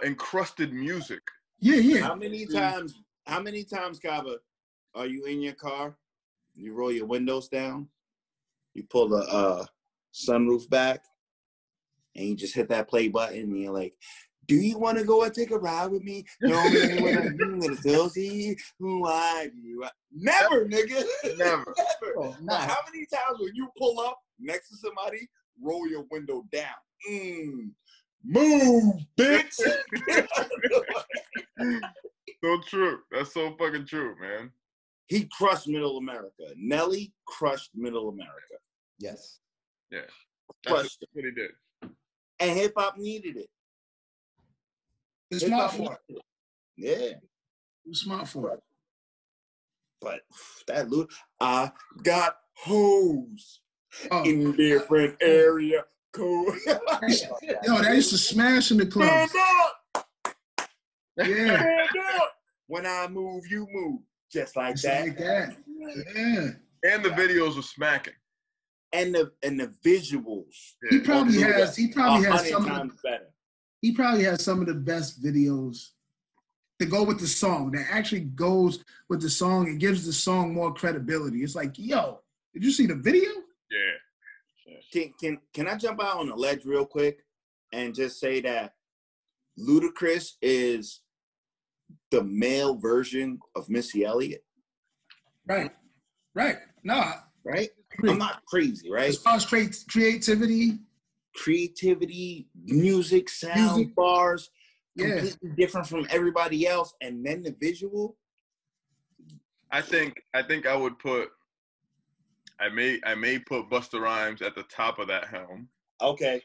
encrusted music. Yeah. How many times, Kaba, are you in your car? You roll your windows down, you pull the sunroof back, and you just hit that play button, and you're like, do you want to go and take a ride with me? No, man, what I'm going to tell you who I do. Never, nigga. Never. Oh, nah. How many times when you pull up next to somebody, roll your window down? Move, bitch. So true. That's so fucking true, man. He crushed Middle America. Nelly crushed Middle America. Yes. Yeah. Crushed That's what he did. And hip hop needed it. It's smart for it. Yeah. It was smart for it. But that look, I got hoes in different area code. Yo, that used to smash in the club. Yeah. When I move, you move. Just like Just that. like that. Yeah. And the videos were smacking. And the visuals. Yeah. He probably has some times better. He probably has some of the best videos to go with the song, that actually goes with the song and gives the song more credibility. It's like, yo, did you see the video? Yeah. Can I jump out on a ledge real quick and just say that Ludacris is the male version of Missy Elliott? Right. Nah. Right? I'm not crazy, right? As far as creativity, music, sound, bars, yeah, completely different from everybody else, and then the visual. I think I would put. I may put Busta Rhymes at the top of that helm. Okay.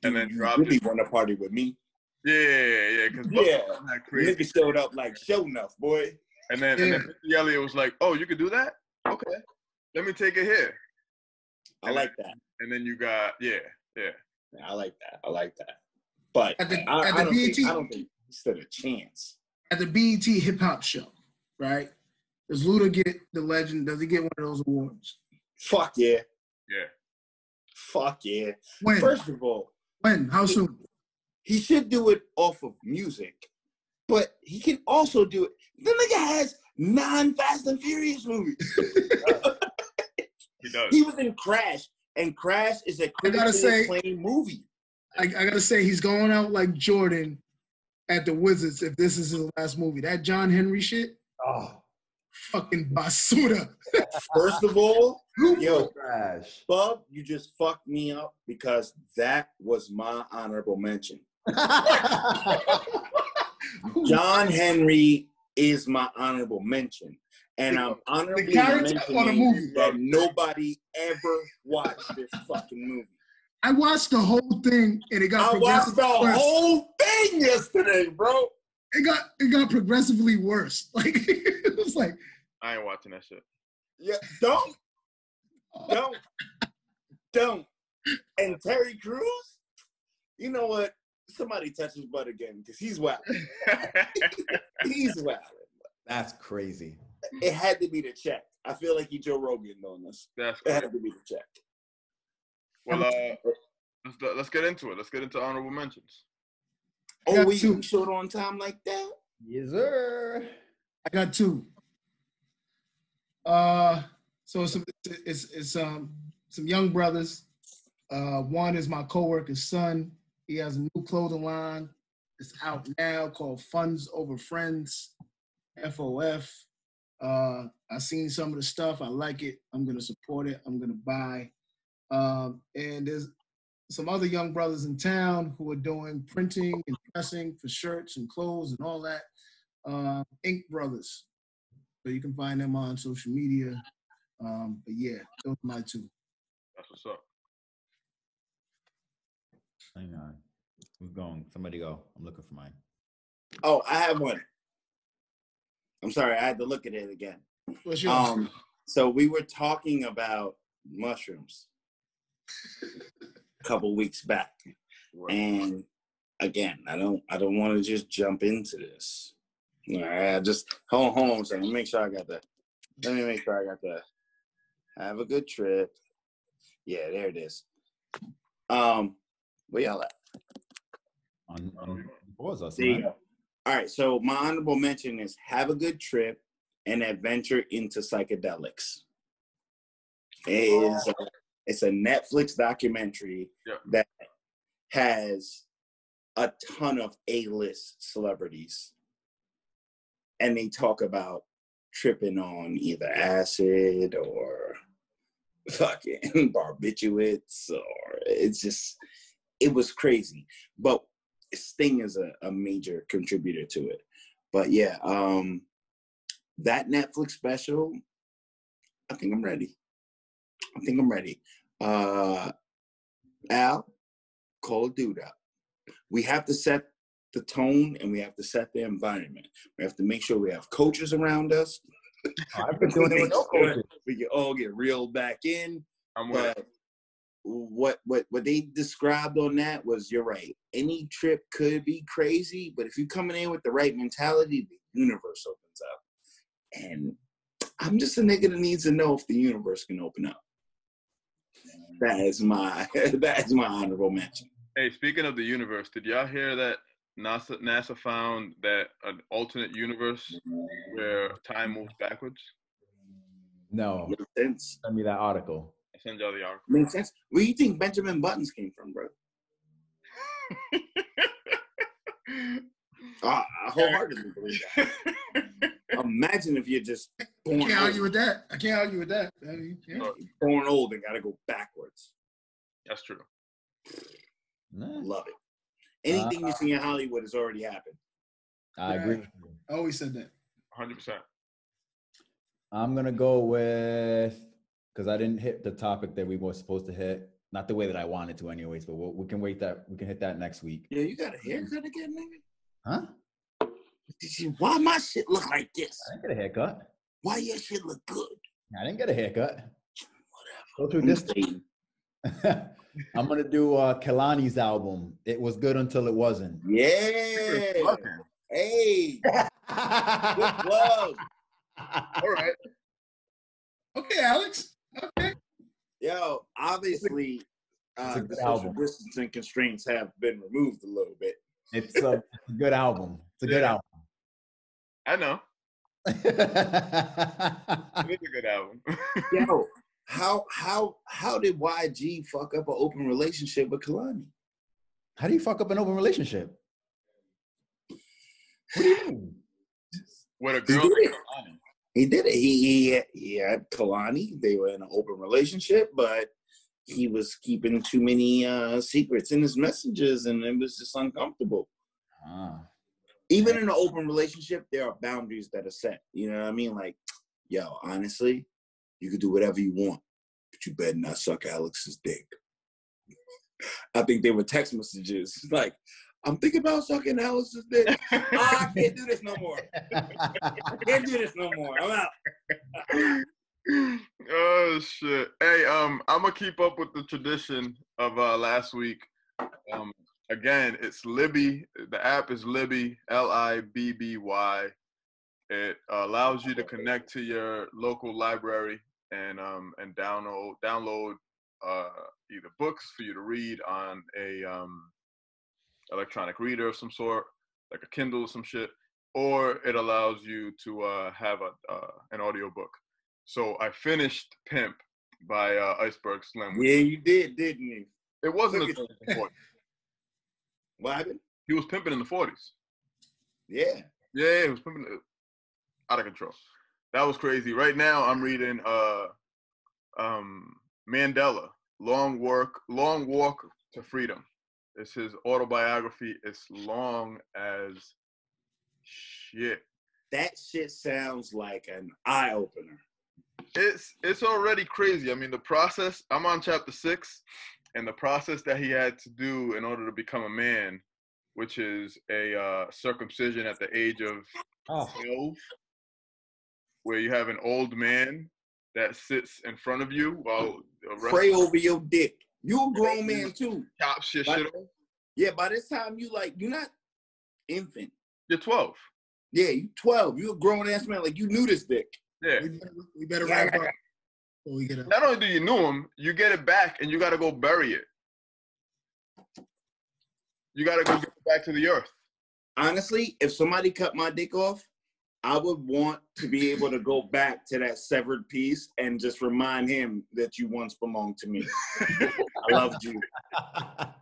And then you drop really it. want to party with me? Yeah. Because nigga showed up like show enough, boy. And then Missy Elliott was like, "Oh, you could do that? Okay, let me take it here." I like that. And then you got yeah. I like that. But I don't think he stood a chance. At the BET Hip Hop Show, right? Does Luda get the legend? Does he get one of those awards? Fuck yeah. Yeah. Fuck yeah. When? First of all. When? How soon? He should do it off of music, but he can also do it. The nigga has 9 Fast and Furious movies. He does. He was in Crash, and Crash is a critically acclaimed movie. I gotta say, he's going out like Jordan at the Wizards if this is his last movie. That John Henry shit, fucking basura. First of all, yo, Crash. Bub, you just fucked me up because that was my honorable mention. John Henry is my honorable mention. And I'm honorably mentioning that nobody ever watched this fucking movie. I watched the whole thing and it got whole thing yesterday, bro. It got progressively worse. Like it was like I ain't watching that shit. Yeah, don't. And Terry Crews, you know what? Somebody touch his butt again because he's wild. He's wild. That's crazy. It had to be the check. I feel like he Joe Rogan on this. It had to be the check. Well, let's get into it. Let's get into honorable mentions. Oh, we short on time like that? Yes, sir. I got 2. So it's some young brothers. One is my coworker's son. He has a new clothing line. It's out now called Funds Over Friends, FOF. I've seen some of the stuff. I like it. I'm gonna support it. I'm gonna buy. And there's some other young brothers in town who are doing printing and pressing for shirts and clothes and all that. Ink Brothers. So you can find them on social media. But yeah, those are my 2. That's what's up. Hang on. Who's going? Somebody go. I'm looking for mine. Oh, I have one. I'm sorry, I had to look at it again. What's yours? So we were talking about mushrooms a couple weeks back. Right. And again, I don't want to just jump into this. All right, just hold on a second. Let me make sure I got that. Have a good trip. Yeah, there it is. Where y'all at? On pause us. There you go. All right, so my honorable mention is Have a Good Trip and Adventure into Psychedelics. It's a Netflix documentary that has a ton of A-list celebrities. And they talk about tripping on either acid or fucking barbiturates, or it was crazy. But Sting is a major contributor to it. But yeah, that Netflix special, I think I'm ready. Al, call a dude out. We have to set the tone and we have to set the environment. We have to make sure we have coaches around us. I've been doing it with no coaches. We can all get reeled back in. But what they described on that was, you're right. Any trip could be crazy, but if you're coming in with the right mentality, the universe opens up. And I'm just a nigga that needs to know if the universe can open up. That is my honorable mention. Hey, speaking of the universe, did y'all hear that NASA found that an alternate universe where time moves backwards? No. Makes sense. Send me that article. I'll send y'all the article. Makes sense. Where do you think Benjamin Buttons came from, bro? I wholeheartedly believe that. Imagine if you're just born I can't argue old. with that. I can't argue with that. I mean, yeah. Born old and gotta go backwards. That's true. Nah, Love it. Anything you see in Hollywood has already happened. I agree. I always said that. 100%. I'm gonna go with, because I didn't hit the topic that we were supposed to hit. Not the way that I wanted to, anyways. But we can wait that we can hit that next week. Yeah, you got a haircut again, nigga? Huh? Why my shit look like this? I didn't get a haircut. Why your shit look good? I didn't get a haircut. Whatever. Go through this. I'm gonna do Kehlani's album. It was good until it wasn't. Yeah. Hey. Good plug. All right. Okay, Alex. Okay. Yo, obviously, a the good social album. distancing constraints have been removed a little bit. It's a good album. It's a good album. I know. It is a good album. Yo, how did YG fuck up an open relationship with Kehlani? How do you fuck up an open relationship? What do you mean? With a He girl did named it. Kehlani. He did it. He had Kehlani. They were in an open relationship, but he was keeping too many secrets in his messages, and it was just uncomfortable. Ah. Even in an open relationship, there are boundaries that are set. You know what I mean? Like, yo, honestly, you can do whatever you want, but you better not suck Alex's dick. I think they were text messages. Like, I'm thinking about sucking Alex's dick. I can't do this no more. I can't do this no more. I'm out. Oh shit. Hey, I'm gonna keep up with the tradition of last week. Again, it's Libby. The app is Libby, Libby. It allows you to connect to your local library and download either books for you to read on a electronic reader of some sort, like a Kindle or some shit, or it allows you to have an audiobook. So I finished Pimp by Iceberg Slim. Yeah, you did, didn't you? It wasn't Look a at- thing for What happened? He was pimping in the 40s. Yeah. Yeah, he was pimping out of control. That was crazy. Right now, I'm reading Mandela, Long Walk to Freedom. It's his autobiography. It's long as shit. That shit sounds like an eye opener. It's already crazy. I mean, the process. I'm on chapter 6, and the process that he had to do in order to become a man, which is a circumcision at the age of 12, where you have an old man that sits in front of you while Pray over your dick. You a grown man too. chops your shit off. Yeah, by this time you're not infant. You're 12. Yeah, you 12. You a grown ass man. Like you knew this dick. Yeah. We better wrap up before we get up. Not only do you know him, you get it back and you got to go bury it. You got to go give it back to the earth. Honestly, if somebody cut my dick off, I would want to be able to go back to that severed piece and just remind him that you once belonged to me. I loved you.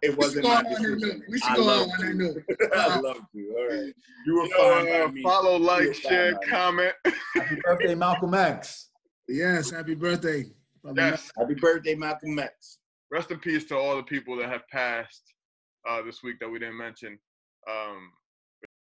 It wasn't my decision. We should go out on that note. I loved you. All right. You were fine by me. Follow, You like, were share, fine by me. comment. Happy birthday, Malcolm X. Yes, happy birthday. Yes. Happy birthday, Malcolm X. Rest in peace to all the people that have passed this week that we didn't mention.